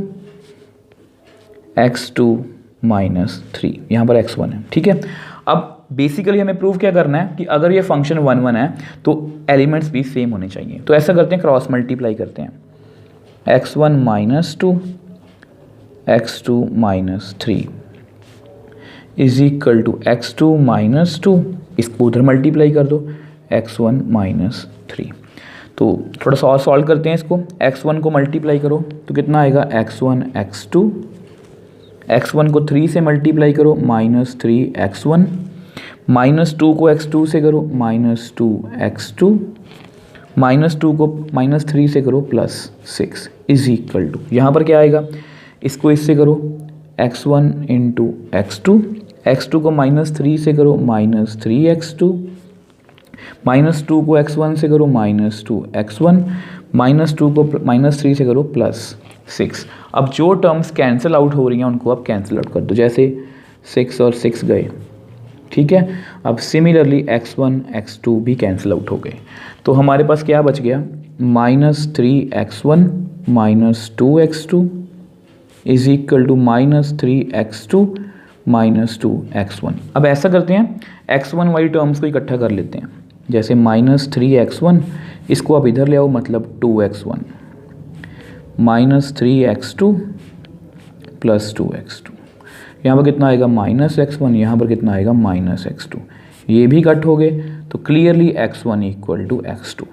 x2 माइनस 3, यहाँ पर x1 है, ठीक है। अब बेसिकली हमें प्रूव क्या करना है कि अगर ये फंक्शन 1 1 है तो एलिमेंट्स भी सेम होने चाहिए। तो ऐसा करते हैं, क्रॉस मल्टीप्लाई करते हैं, x1 minus 2 x2 minus 3 is equal to x2 minus 2, इसको उधर मल्टीप्लाई कर दो, x1 माइनस 3। तो थोड़ा सा और सॉल्व करते हैं इसको, x1 को मल्टीप्लाई करो तो कितना आएगा, x1 x2, x1 को 3 से मल्टीप्लाई करो माइनस 3 x1, माइनस 2 को x2 से करो माइनस 2 x2, माइनस 2 को माइनस 3 से करो प्लस 6 इज इक्वल टू, यहाँ पर क्या आएगा, इसको इससे करो x1 इंटू x2 x2 को -3 से करो -3x2, -2 को x1 से करो -2x1, -2 को -3 से करो +6। अब जो टर्म्स कैंसिल आउट हो रही हैं उनको आप कैंसिल आउट कर दो, जैसे 6 और 6 गए, ठीक है। अब सिमिलरली x1 x2 भी कैंसिल आउट हो गए, तो हमारे पास क्या बच गया, -3x1 -2x2 is equal to -3x2 -2x1। अब ऐसा करते हैं, x1 वाली टर्म्स को इकट्ठा कर लेते हैं, जैसे -3x1 इसको आप इधर ले आओ, मतलब 2x1 -3x2 +2x2, यहाँ पर कितना आएगा -x1, यहाँ पर कितना आएगा -x2, ये भी कट हो गए, तो clearly x1 equal to x2।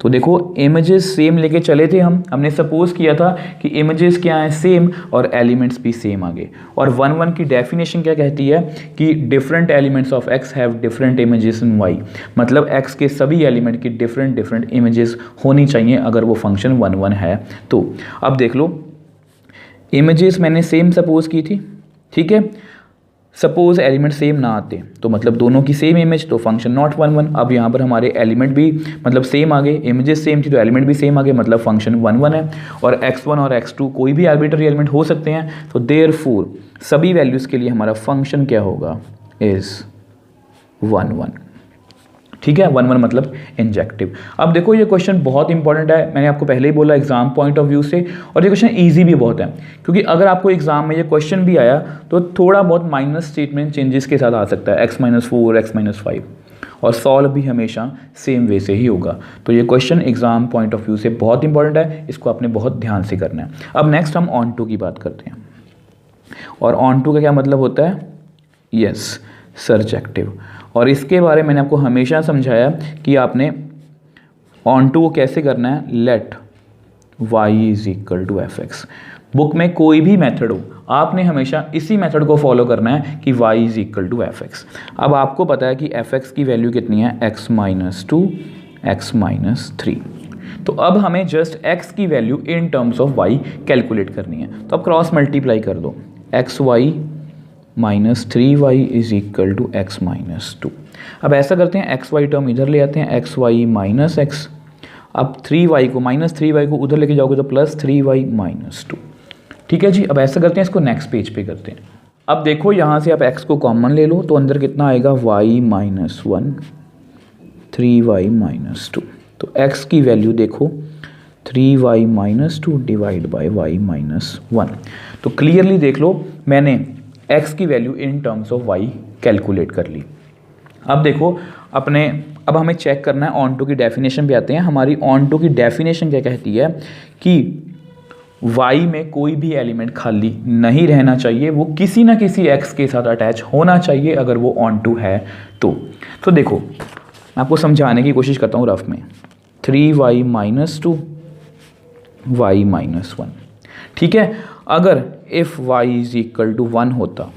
तो देखो इमेजेस सेम लेके चले थे हमने सपोज किया था कि इमेजेस क्या हैं, सेम, और एलिमेंट्स भी सेम आ गए। और 1 की डेफिनेशन क्या कहती है कि different elements of x have different images in y, मतलब x के सभी एलिमेंट की डिफरेंट इमेजेस होनी चाहिए अगर वो फंक्शन 1 है। तो अब देख लो, इमेजेस मैंने सेम सपोज की थी, ठीक है। सपोज एलिमेंट सेम ना आते तो मतलब दोनों की सेम इमेज, तो फंक्शन नॉट 1 अब यहाँ पर हमारे एलिमेंट भी मतलब सेम आ गए, इमेजेस सेम थी तो एलिमेंट भी सेम आ गए, मतलब फंक्शन 1 है। और x1 और x2 कोई भी आर्बिट्ररी एलिमेंट हो सकते हैं, तो देयरफॉर सभी वैल्यूज़ के लिए हमारा फंक्शन क्या होगा, इज़ 1, ठीक है। 1 मतलब इंजेक्टिव। अब देखो ये क्वेश्चन बहुत इंपॉर्टेंट है, मैंने आपको पहले ही बोला एग्जाम पॉइंट ऑफ व्यू से, और ये क्वेश्चन इजी भी बहुत है, क्योंकि अगर आपको एग्जाम में ये क्वेश्चन भी आया तो थोड़ा बहुत माइनस स्टेटमेंट चेंजेस के साथ आ सकता है, x-4 x-5, और सॉल्व भी हमेशा सेम वे से ही होगा। तो ये question exam point of view से बहुत इंपॉर्टेंट है, इसको आपने बहुत ध्यान से करना है। अब नेक्स्ट हम ऑन टू की बात करते हैं, और ऑन टू का क्या मतलब होता है, यस, सर्जेक्टिव। और इसके बारे में मैंने आपको हमेशा समझाया कि आपने ऑन टू को कैसे करना है, let y is equal to fx। Book में कोई भी मेथड हो, आपने हमेशा इसी मेथड को फॉलो करना है कि y is equal to fx। अब आपको पता है कि fx की वैल्यू कितनी है, x-2 x-3। तो अब हमें जस्ट x की value in terms of y calculate करनी है, तो अब क्रॉस मल्टीप्लाई कर दो, xy -3y is equal to x-2। अब ऐसा करते हैं, xy टर्म इधर ले आते हैं, xy माइनस x, अब 3y को -3y को उधर लेके जाओगे तो +3y -2, ठीक है जी। अब ऐसा करते हैं, इसको नेक्स्ट पेज पे करते हैं। अब देखो यहाँ से आप x को कॉमन ले लो, तो अंदर कितना आएगा, y -1 3y -2। तो x की वैल्यू देखो 3y -2 डिवाइड बाई y -1। तो क्लियरली देख लो, मैंने x की value in terms of y calculate कर ली। अब देखो अब हमें चेक करना है, ऑन टू की डेफिनेशन पे आते हैं। हमारी ऑन टू की डेफिनेशन क्या कहती है कि y में कोई भी एलिमेंट खाली नहीं रहना चाहिए, वो किसी ना किसी x के साथ अटैच होना चाहिए अगर वो ऑन टू है तो देखो मैं आपको समझाने की कोशिश करता हूँ रफ में। 3y -2 y -1, ठीक है। अगर if y is equal to 1 होता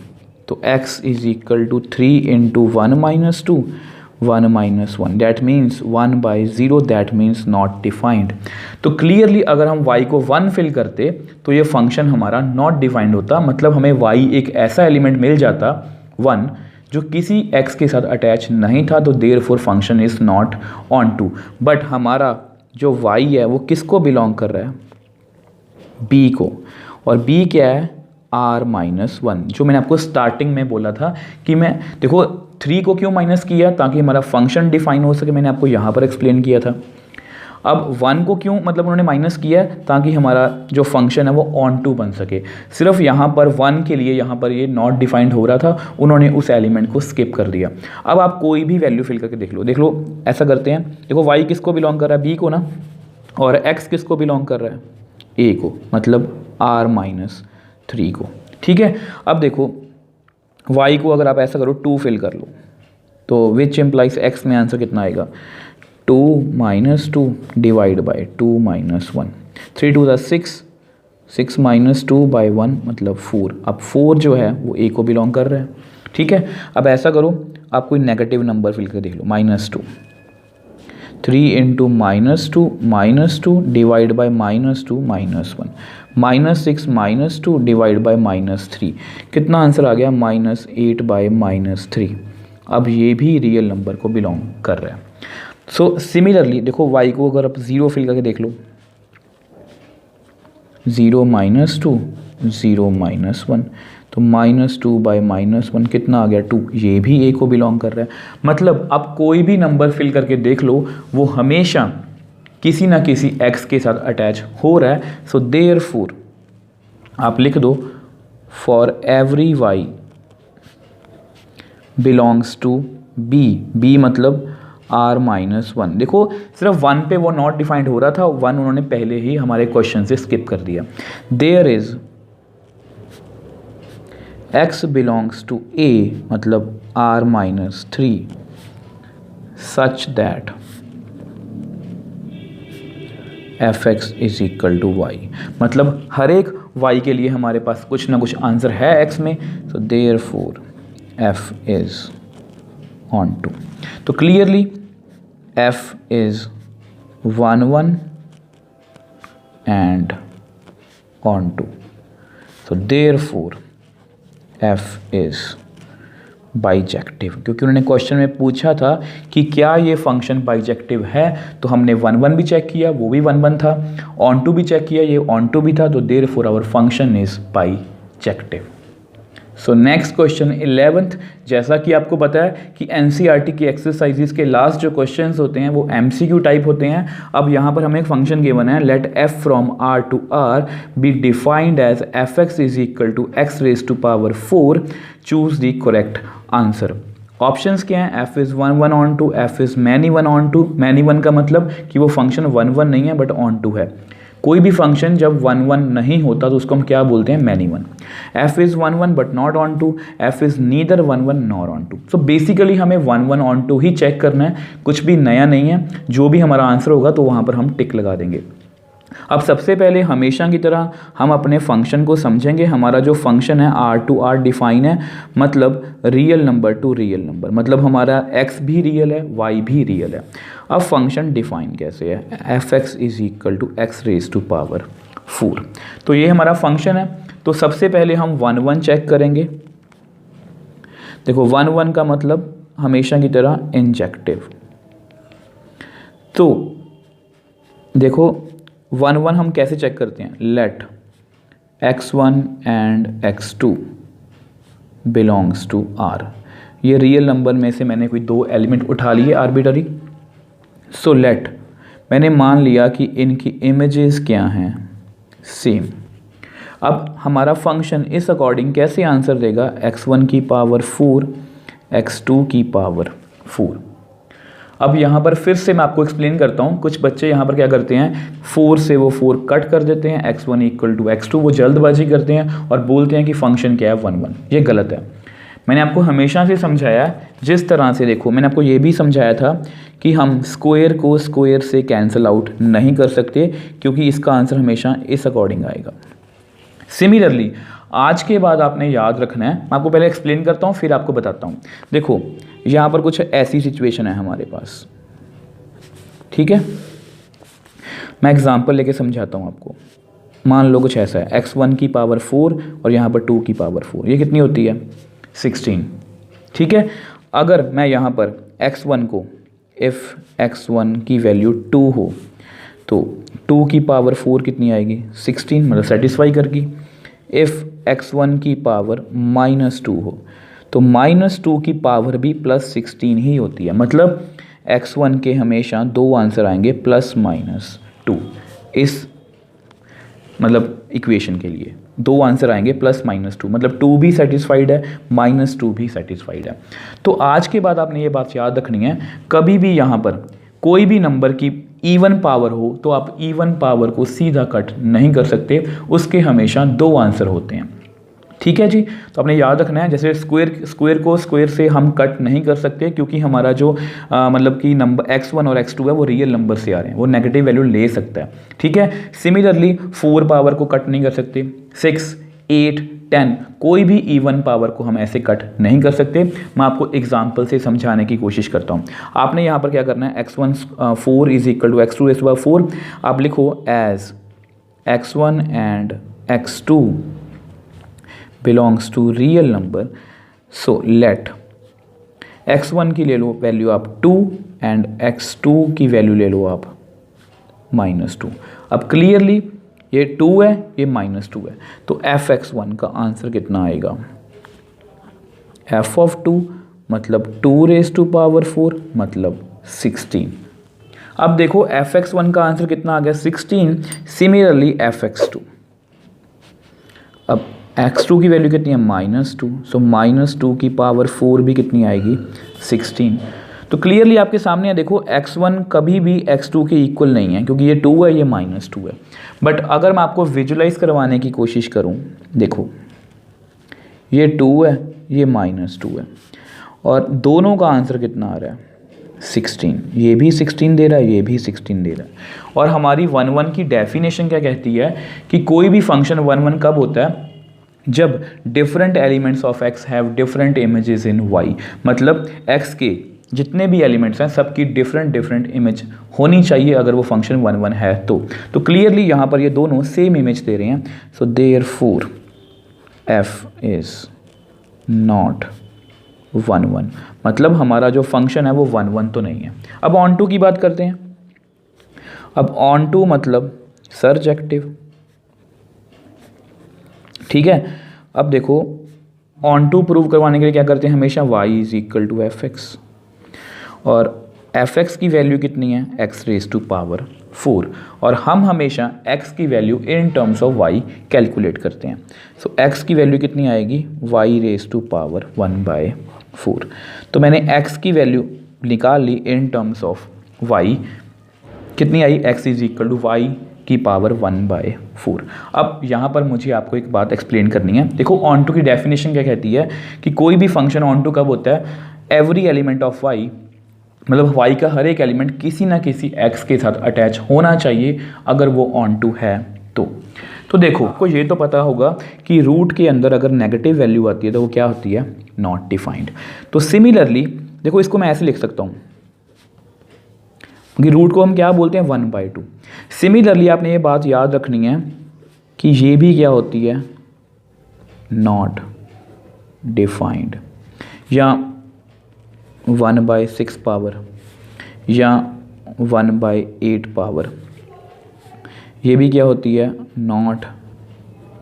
तो x is equal to 3 into 1 -2 1 -1, that means 1/0, that means not defined. तो क्लियरली अगर हम y को 1 फिल करते तो ये फंक्शन हमारा नॉट डिफाइंड होता, मतलब हमें y एक ऐसा एलिमेंट मिल जाता 1 जो किसी x के साथ अटैच नहीं था, तो therefore function is not onto. But हमारा जो y है वो किसको बिलोंग कर रहा है, b को, और b क्या है, r-1, जो मैंने आपको स्टार्टिंग में बोला था कि मैं देखो 3 को क्यों माइनस किया, ताकि हमारा फंक्शन डिफाइन हो सके, मैंने आपको यहाँ पर एक्सप्लेन किया था। अब 1 को क्यों मतलब उन्होंने माइनस किया, ताकि हमारा जो फंक्शन है वो ऑन टू बन सके। सिर्फ यहाँ पर 1 के लिए यहाँ पर ये नॉट डिफाइंड हो रहा था, उन्होंने उस एलिमेंट को स्किप कर दिया। अब आप कोई भी वैल्यू फिल करके देख लो ऐसा करते हैं। देखो y किसको बिलोंग कर रहा है, b को ना, और x किसको बिलोंग कर रहा है, a को, मतलब r-3 को, ठीक है। अब देखो y को अगर आप ऐसा करो 2 फिल कर लो, तो विच इम्प्लाइज x में आंसर कितना आएगा, 2 -2 डिवाइड बाई 2 -1, 3 2 6, 6 -2/1 मतलब 4। अब 4 जो है वो a को बिलोंग कर रहा है, ठीक है। अब ऐसा करो, आप कोई नेगेटिव नंबर फिल कर देख लो, -2, 3 into -2 divide by -2 -1, -6 -2 divide by -3, कितना आंसर आ गया? -8 बाय -3। अब ये भी रियल नंबर को बिलोंग कर रहा है। सो सिमिलरली देखो y को अगर आप 0 फिल करके देख लो, 0 -2 0 -1, तो -2 बाय -1 कितना आ गया? 2। ये भी a को बिलोंग कर रहा है। मतलब आप कोई भी नंबर फिल करके देख लो, वो हमेशा किसी ना किसी x के साथ अटैच हो रहा है। सो देयरफॉर आप लिख दो for every y belongs to b। b मतलब r-1। देखो सिर्फ 1 पे वो नॉट डिफाइंड हो रहा था, 1 उन्होंने पहले ही हमारे क्वेश्चन से स्किप कर दिया। There is x belongs to a मतलब r-3 such that fx is equal to y। मतलब हर एक y के लिए हमारे पास कुछ ना कुछ आंसर है x में। So therefore f is onto. तो clearly f is 1 1 and onto. So therefore f is bijective, क्योंकि उन्होंने क्वेश्चन में पूछा था कि क्या ये फंक्शन बाइजेक्टिव है, तो हमने 1 1 भी चेक किया, वो भी 1 1 था, ऑन टू भी चेक किया, ये ऑन टू भी था, तो therefore our function is bijective. So next question 11th, जैसा कि आपको पता है कि एनसीईआरटी की एक्सरसाइजेस के लास्ट जो क्वेश्चंस होते हैं वो एमसीक्यू टाइप होते हैं। अब यहाँ पर हमें एक फंक्शन गिवन है, let f from r to r be defined as fx is equal to x raise to power 4, choose the correct answer. Options क्या हैं? f is 1 1 onto, f is many 1 onto. Many 1 का मतलब कि वो function 1 1 नहीं है but onto है। कोई भी फंक्शन जब 1 1 नहीं होता तो उसको हम क्या बोलते हैं? Many 1। f is 1 1 but not onto, f is neither 1 1 nor onto. So basically हमें 1 1 ऑन टू ही चेक करना है, कुछ भी नया नहीं है। जो भी हमारा आंसर होगा तो वहाँ पर हम टिक लगा देंगे। अब सबसे पहले हमेशा की तरह हम अपने फंक्शन को समझेंगे। हमारा जो फंक्शन है r टू r डिफाइन है, मतलब real number to real number, मतलब हमारा x भी रियल है, y भी रियल है। अब फंक्शन डिफाइन कैसे है? fx is equal to x raise to power 4। तो ये हमारा फंक्शन है। तो सबसे पहले हम 1 1 चेक करेंगे। देखो 1 1 का मतलब हमेशा की तरह इंजेक्टिव। तो देखो 1 1 हम कैसे चेक करते हैं? Let x1 and x2 belongs to r। ये रियल नंबर में से मैंने कोई 2 एलिमेंट उठा लिए आर्बिटरी। सो लेट मैंने मान लिया कि इनकी इमेजेस क्या हैं? सेम। अब हमारा फंक्शन इस अकॉर्डिंग कैसे आंसर देगा? x1 की पावर 4 x2 की पावर 4। अब यहाँ पर फिर से मैं आपको एक्सप्लेन करता हूँ। कुछ बच्चे यहाँ पर क्या करते हैं, 4 से वो 4 कट कर देते हैं, x1 इक्वल टू x2, वो जल्दबाजी करते हैं और बोलते हैं कि फंक्शन क्या है 1 1। ये गलत है। मैंने आपको हमेशा से समझाया, जिस तरह से देखो मैंने आपको ये भी समझाया था कि हम स्क्वायर को स्क्वायर से कैंसिल आउट नहीं कर सकते, क्योंकि इसका आंसर हमेशा इस अकॉर्डिंग आएगा। सिमिलरली आज के बाद आपने याद रखना है, मैं आपको पहले एक्सप्लेन करता हूँ फिर आपको बताता हूँ। देखो यहाँ पर कुछ ऐसी सिचुएशन है हमारे पास, ठीक है। मैं एग्जांपल लेके समझाता हूँ आपको। मान लो कुछ ऐसा है, x1 की पावर 4 और यहाँ पर 2 की पावर 4, ये कितनी होती है? 16, ठीक है। अगर मैं यहाँ पर x1 को, इफ़ x1 की वैल्यू 2 हो तो 2 की पावर 4 कितनी आएगी? 16, मतलब सेटिस्फाई करगी। इफ़ x1 की पावर -2 हो तो -2 की पावर भी +16 ही होती है। मतलब x1 के हमेशा 2 आंसर आएंगे +-2। इस मतलब इक्वेशन के लिए 2 आंसर आएंगे +-2, मतलब 2 भी सेटिस्फाइड है, -2 भी सेटिस्फाइड है। तो आज के बाद आपने ये बात याद रखनी है, कभी भी यहाँ पर कोई भी नंबर की इवन पावर हो तो आप इवन पावर को सीधा कट नहीं कर सकते, उसके हमेशा 2 आंसर होते हैं, ठीक है जी। तो आपने याद रखना है, जैसे स्क्वायर को स्क्वायर से हम कट नहीं कर सकते, क्योंकि हमारा जो मतलब कि नंबर x1 और x2 है वो रियल नंबर से आ रहे हैं, वो नेगेटिव वैल्यू ले सकता है, ठीक है। सिमिलरली 4 पावर को कट नहीं कर सकते, 6 8 10 कोई भी इवन पावर को हम ऐसे कट नहीं कर सकते। मैं आपको एग्जांपल से समझाने की कोशिश करता हूँ। आपने यहाँ पर क्या करना है, x1 4 is equal to x2 4, आप लिखो as x1 and x2 belongs to real number, so let x1 की ले लो वैल्यू आप 2 एंड x2 की वैल्यू ले लो आप -2। अब क्लियरली ये 2 है, ये -2 है, तो fx1 का आंसर कितना आएगा? f of 2 मतलब 2 raised to power 4 मतलब 16। अब देखो fx1 का आंसर कितना आ गया? 16। सिमिलरली fx2, अब x2 की वैल्यू कितनी है? -2, सो -2 की पावर 4 भी कितनी आएगी? 16। तो क्लियरली आपके सामने है, देखो x1 कभी भी x2 के इक्वल नहीं है, क्योंकि ये 2 है, ये -2 है। बट अगर मैं आपको विजुलाइज करवाने की कोशिश करूं, देखो ये 2 है, ये -2 है, और दोनों का आंसर कितना आ रहा है? 16। ये भी 16 दे रहा है, ये भी 16 दे रहा है। और हमारी 1 की डेफिनेशन क्या कहती है कि कोई भी फंक्शन 1 कब होता है? जब different elements of x have different images in y, मतलब x के जितने भी एलिमेंट्स हैं सबकी डिफरेंट इमेज होनी चाहिए अगर वो फंक्शन 1 है तो क्लियरली यहाँ पर ये दोनों सेम इमेज दे रहे हैं, सो देयरफॉर f इज नॉट 1 मतलब हमारा जो फंक्शन है वो 1 तो नहीं है। अब ऑन टू की बात करते हैं। अब ऑन टू मतलब सर्जेक्टिव, ठीक है। अब देखो ऑन टू प्रूव करवाने के लिए क्या करते हैं? हमेशा y is equal to F x, और एफ एक्स की वैल्यू कितनी है? x रेज टू पावर 4, और हम हमेशा x की value in terms of y calculate करते हैं। सो x की वैल्यू कितनी आएगी? y raise to power 1/4। तो मैंने x की वैल्यू निकाल ली इन टर्म्स ऑफ y, कितनी आई? x is equal to y की पावर 1/4। अब यहाँ पर मुझे आपको एक बात एक्सप्लेन करनी है। देखो ऑन टू की डेफिनेशन क्या कहती है कि कोई भी फंक्शन ऑन टू कब होता है? एवरी एलिमेंट ऑफ y, मतलब y का हर एक एलिमेंट किसी ना किसी x के साथ अटैच होना चाहिए अगर वो ऑन टू है तो देखो आपको ये तो पता होगा कि रूट के अंदर अगर नेगेटिव वैल्यू आती है तो वो क्या होती है? Not defined. तो सिमिलरली देखो इसको मैं ऐसे लिख सकता हूँ कि रूट को हम क्या बोलते हैं? 1/2। सिमिलरली आपने ये बात याद रखनी है कि ये भी क्या होती है? नॉट डिफाइंड, या 1/6 पावर, या 1/8 पावर, ये भी क्या होती है? नॉट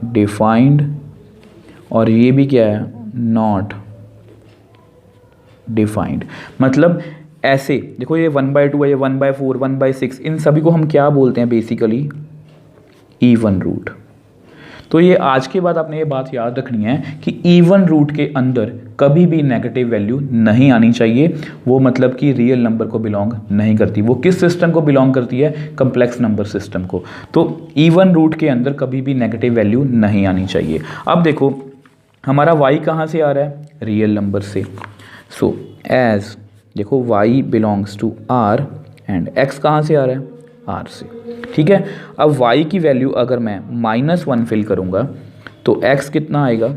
डिफाइंड, और ये भी क्या है? Not defined. मतलब ऐसे देखो ये 1/2 है, ये 1/4, 1/6, इन सभी को हम क्या बोलते हैं? Basically even root. तो ये आज के बाद आपने ये बात याद रखनी है कि इवन रूट के अंदर कभी भी नेगेटिव वैल्यू नहीं आनी चाहिए। वो मतलब कि रियल नंबर को बिलोंग नहीं करती। वो किस सिस्टम को बिलोंग करती है? कम्प्लेक्स नंबर सिस्टम को। तो इवन रूट के अंदर कभी भी नेगेटिव वैल्यू नहीं आनी चाहिए। अब देखो हमारा y कहाँ से आ रहा है? रियल नंबर से। सो एज देखो y belongs to r and x कहाँ से आ रहा है? r से, ठीक है। अब y की वैल्यू अगर मैं -1 फिल करूँगा तो x कितना आएगा?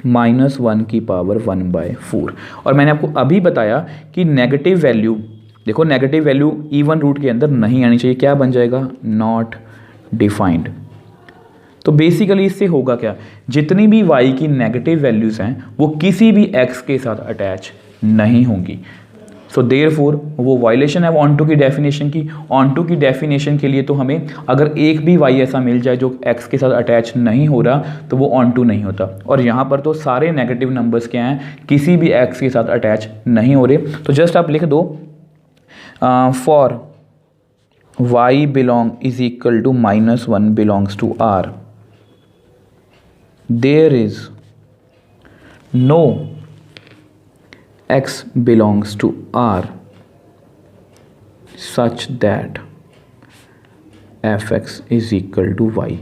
-1 की पावर 1/4। और मैंने आपको अभी बताया कि नेगेटिव वैल्यू, देखो नेगेटिव वैल्यू इवन रूट के अंदर नहीं आनी चाहिए। क्या बन जाएगा? Not defined. तो बेसिकली इससे होगा क्या? जितनी भी y की नेगेटिव वैल्यूज़ हैं वो किसी भी x के साथ अटैच नहीं होंगी। सो देयरफॉर वो वायलेशन है ऑन टू की डेफिनेशन की। ऑन टू की डेफिनेशन के लिए तो हमें अगर एक भी y ऐसा मिल जाए जो x के साथ अटैच नहीं हो रहा तो वो ऑन टू नहीं होता। और यहाँ पर तो सारे नेगेटिव नंबर्स क्या हैं? किसी भी x के साथ अटैच नहीं हो रहे। तो जस्ट आप लिख दो for y belong is equal to -1 belongs to r, there is no x belongs to r such that fx is equal to y।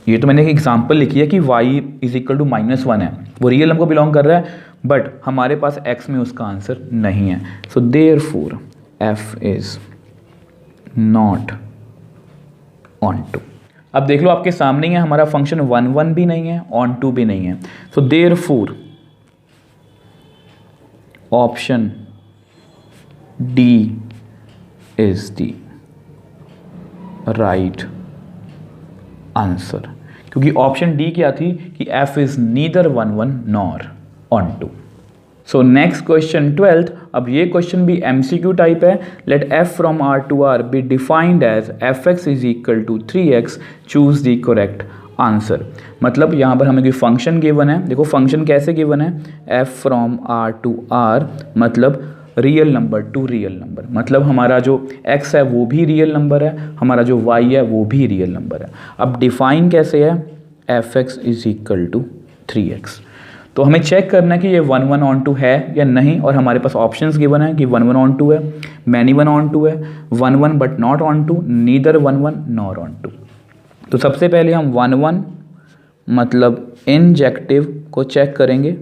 ये तो मैंने एक एग्जांपल लिखी है कि y इज इक्वल टू -1 है, वो रियल नंबर को बिलोंग कर रहा है, बट हमारे पास x में उसका आंसर नहीं है। So therefore f is not onto. अब देख लो आपके सामने ही है, हमारा फंक्शन 1 भी नहीं है, ऑन टू भी नहीं है। So therefore option D is the right answer, क्योंकि ऑप्शन डी क्या थी कि f is neither 1 1 nor onto. So next question 12th। अब ये क्वेश्चन भी MCQ टाइप है। Let f from R to R be defined as fx is equal to 3x, choose the correct answer. मतलब यहाँ पर हमें कोई function given है। देखो फंक्शन कैसे गिवन है, f from R to R मतलब real number to real number, मतलब हमारा जो x है वो भी रियल नंबर है, हमारा जो y है वो भी रियल नंबर है। अब डिफाइन कैसे है, fx is equal to 3x। तो हमें चेक करना है कि ये 1 1 ऑन टू है या नहीं, और हमारे पास ऑप्शंस गिवन है कि 1 1 ऑन टू है, मैनी 1 ऑन टू है, 1 1 but not onto, neither 1 1 nor onto. तो सबसे पहले हम 1 1 मतलब इंजेक्टिव को चेक करेंगे।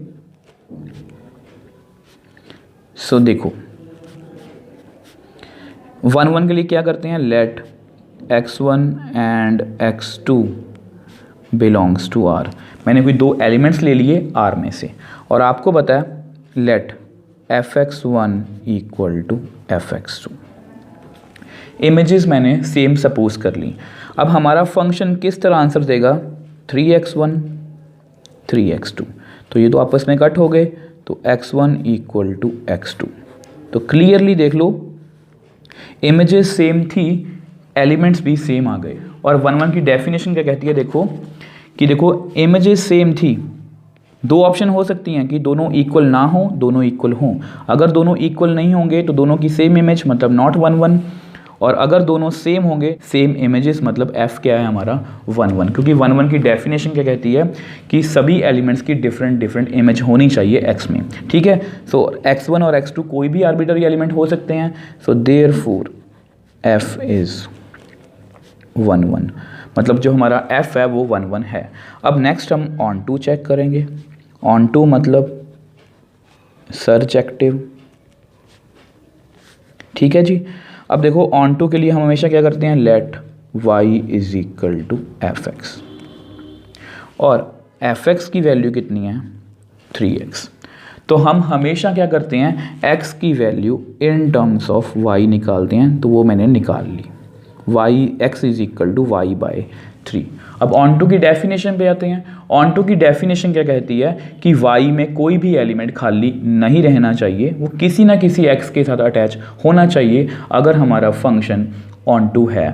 सो देखो 1 1 के लिए क्या करते हैं, let x1 and x2 belongs to R। मैंने कोई दो एलिमेंट्स ले लिए R में से, और आपको पता है let fx1 equal to fx2। Images मैंने सेम सपोज कर ली। अब हमारा फंक्शन किस तरह आंसर देगा, 3x1 3x2, तो ये तो आपस में कट हो गए, तो x1 इक्वल टू x2। तो क्लियरली देख लो इमेजेस सेम थी, एलिमेंट्स भी सेम आ गए। और 1 1 की डेफिनेशन क्या कहती है, देखो इमेजेस सेम थी, दो ऑप्शन हो सकती हैं कि दोनों इक्वल ना हो, दोनों इक्वल हों। अगर दोनों इक्वल नहीं होंगे तो दोनों की सेम इमेज मतलब नॉट 1 1, और अगर दोनों सेम होंगे सेम इमेजेस मतलब f क्या है हमारा 1 1, क्योंकि 1 1 की डेफिनेशन क्या कहती है कि सभी एलिमेंट्स की डिफरेंट इमेज होनी चाहिए x में, ठीक है। सो x1 और x2 कोई भी आर्बिट्ररी एलिमेंट हो सकते हैं, सो देयरफॉर f इज 1 1, मतलब जो हमारा f है वो 1 1 है। अब नेक्स्ट हम ऑन टू चेक करेंगे। ऑन टू मतलब सर्जेक्टिव, ठीक है जी। अब देखो ऑन टू के लिए हम हमेशा क्या करते हैं, let y is equal to fx, और fx की वैल्यू कितनी है 3x। तो हम हमेशा क्या करते हैं, x की value in terms of y निकालते हैं, तो वो मैंने निकाल ली, x is equal to y by 3। अब ऑन टू की डेफिनेशन पे आते हैं। ऑन टू की डेफिनेशन क्या कहती है कि y में कोई भी एलिमेंट खाली नहीं रहना चाहिए, वो किसी ना किसी x के साथ अटैच होना चाहिए अगर हमारा फंक्शन ऑन टू है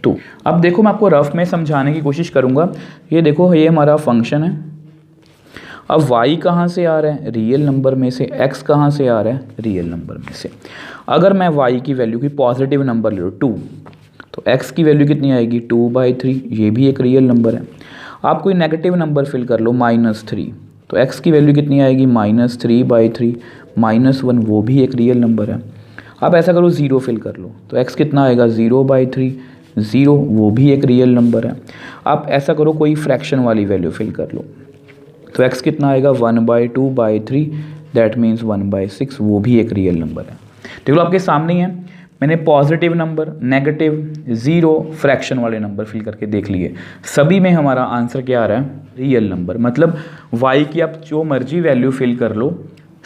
तो। अब देखो मैं आपको रफ में समझाने की कोशिश करूँगा। ये देखो ये हमारा फंक्शन है। अब y कहाँ से आ रहा है, रियल नंबर में से, x कहाँ से आ रहा है, रियल नंबर में से। अगर मैं y की वैल्यू की पॉजिटिव नंबर ले लूँ 2, तो x की वैल्यू कितनी आएगी 2/3, ये भी एक रियल नंबर है। आप कोई नेगेटिव नंबर फिल कर लो -3, तो x की वैल्यू कितनी आएगी -3/3, -1 वो भी एक रियल नंबर है। आप ऐसा करो 0 फिल कर लो, तो x कितना आएगा 0/3, 0 वो भी एक रियल नंबर है। आप ऐसा करो कोई फ्रैक्शन वाली वैल्यू फिल कर लो, तो x कितना आएगा 1/2/3, दैट मीन्स 1/6 वो भी एक रियल नंबर है। देख लो आपके सामने ही है, मैंने पॉजिटिव नंबर, नेगेटिव, 0, फ्रैक्शन वाले नंबर फिल करके देख लिए। सभी में हमारा आंसर क्या आ रहा है, रियल नंबर। मतलब y की आप जो मर्जी वैल्यू फिल कर लो,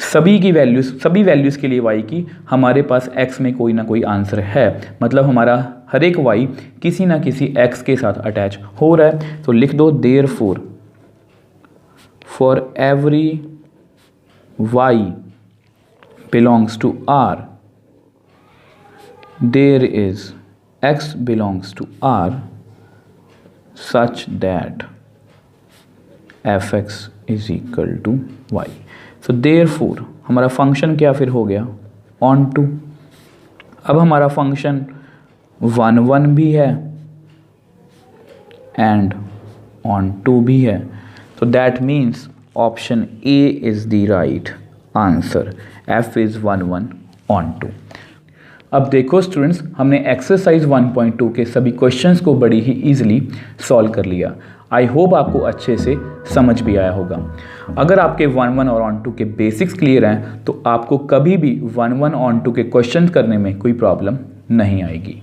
सभी वैल्यूज़ के लिए y की हमारे पास x में कोई ना कोई आंसर है। मतलब हमारा हर एक y किसी ना किसी x के साथ अटैच हो रहा है। तो लिख दो therefore for every y belongs to R, there is x belongs to R such that fx is equal to y। so therefore हमारा फंक्शन क्या फिर हो गया, ऑन टू। अब हमारा फंक्शन 1 1 भी है एंड ऑन टू भी है, तो that means option A is the right answer, f is 1 1 onto. अब देखो स्टूडेंट्स, हमने एक्सरसाइज 1.2 के सभी क्वेश्चंस को बड़ी ही ईजिली सॉल्व कर लिया। आई होप आपको अच्छे से समझ भी आया होगा। अगर आपके 1 1 और ऑन टू के बेसिक्स क्लियर हैं तो आपको कभी भी 1 1 ऑन टू के क्वेश्चन करने में कोई प्रॉब्लम नहीं आएगी।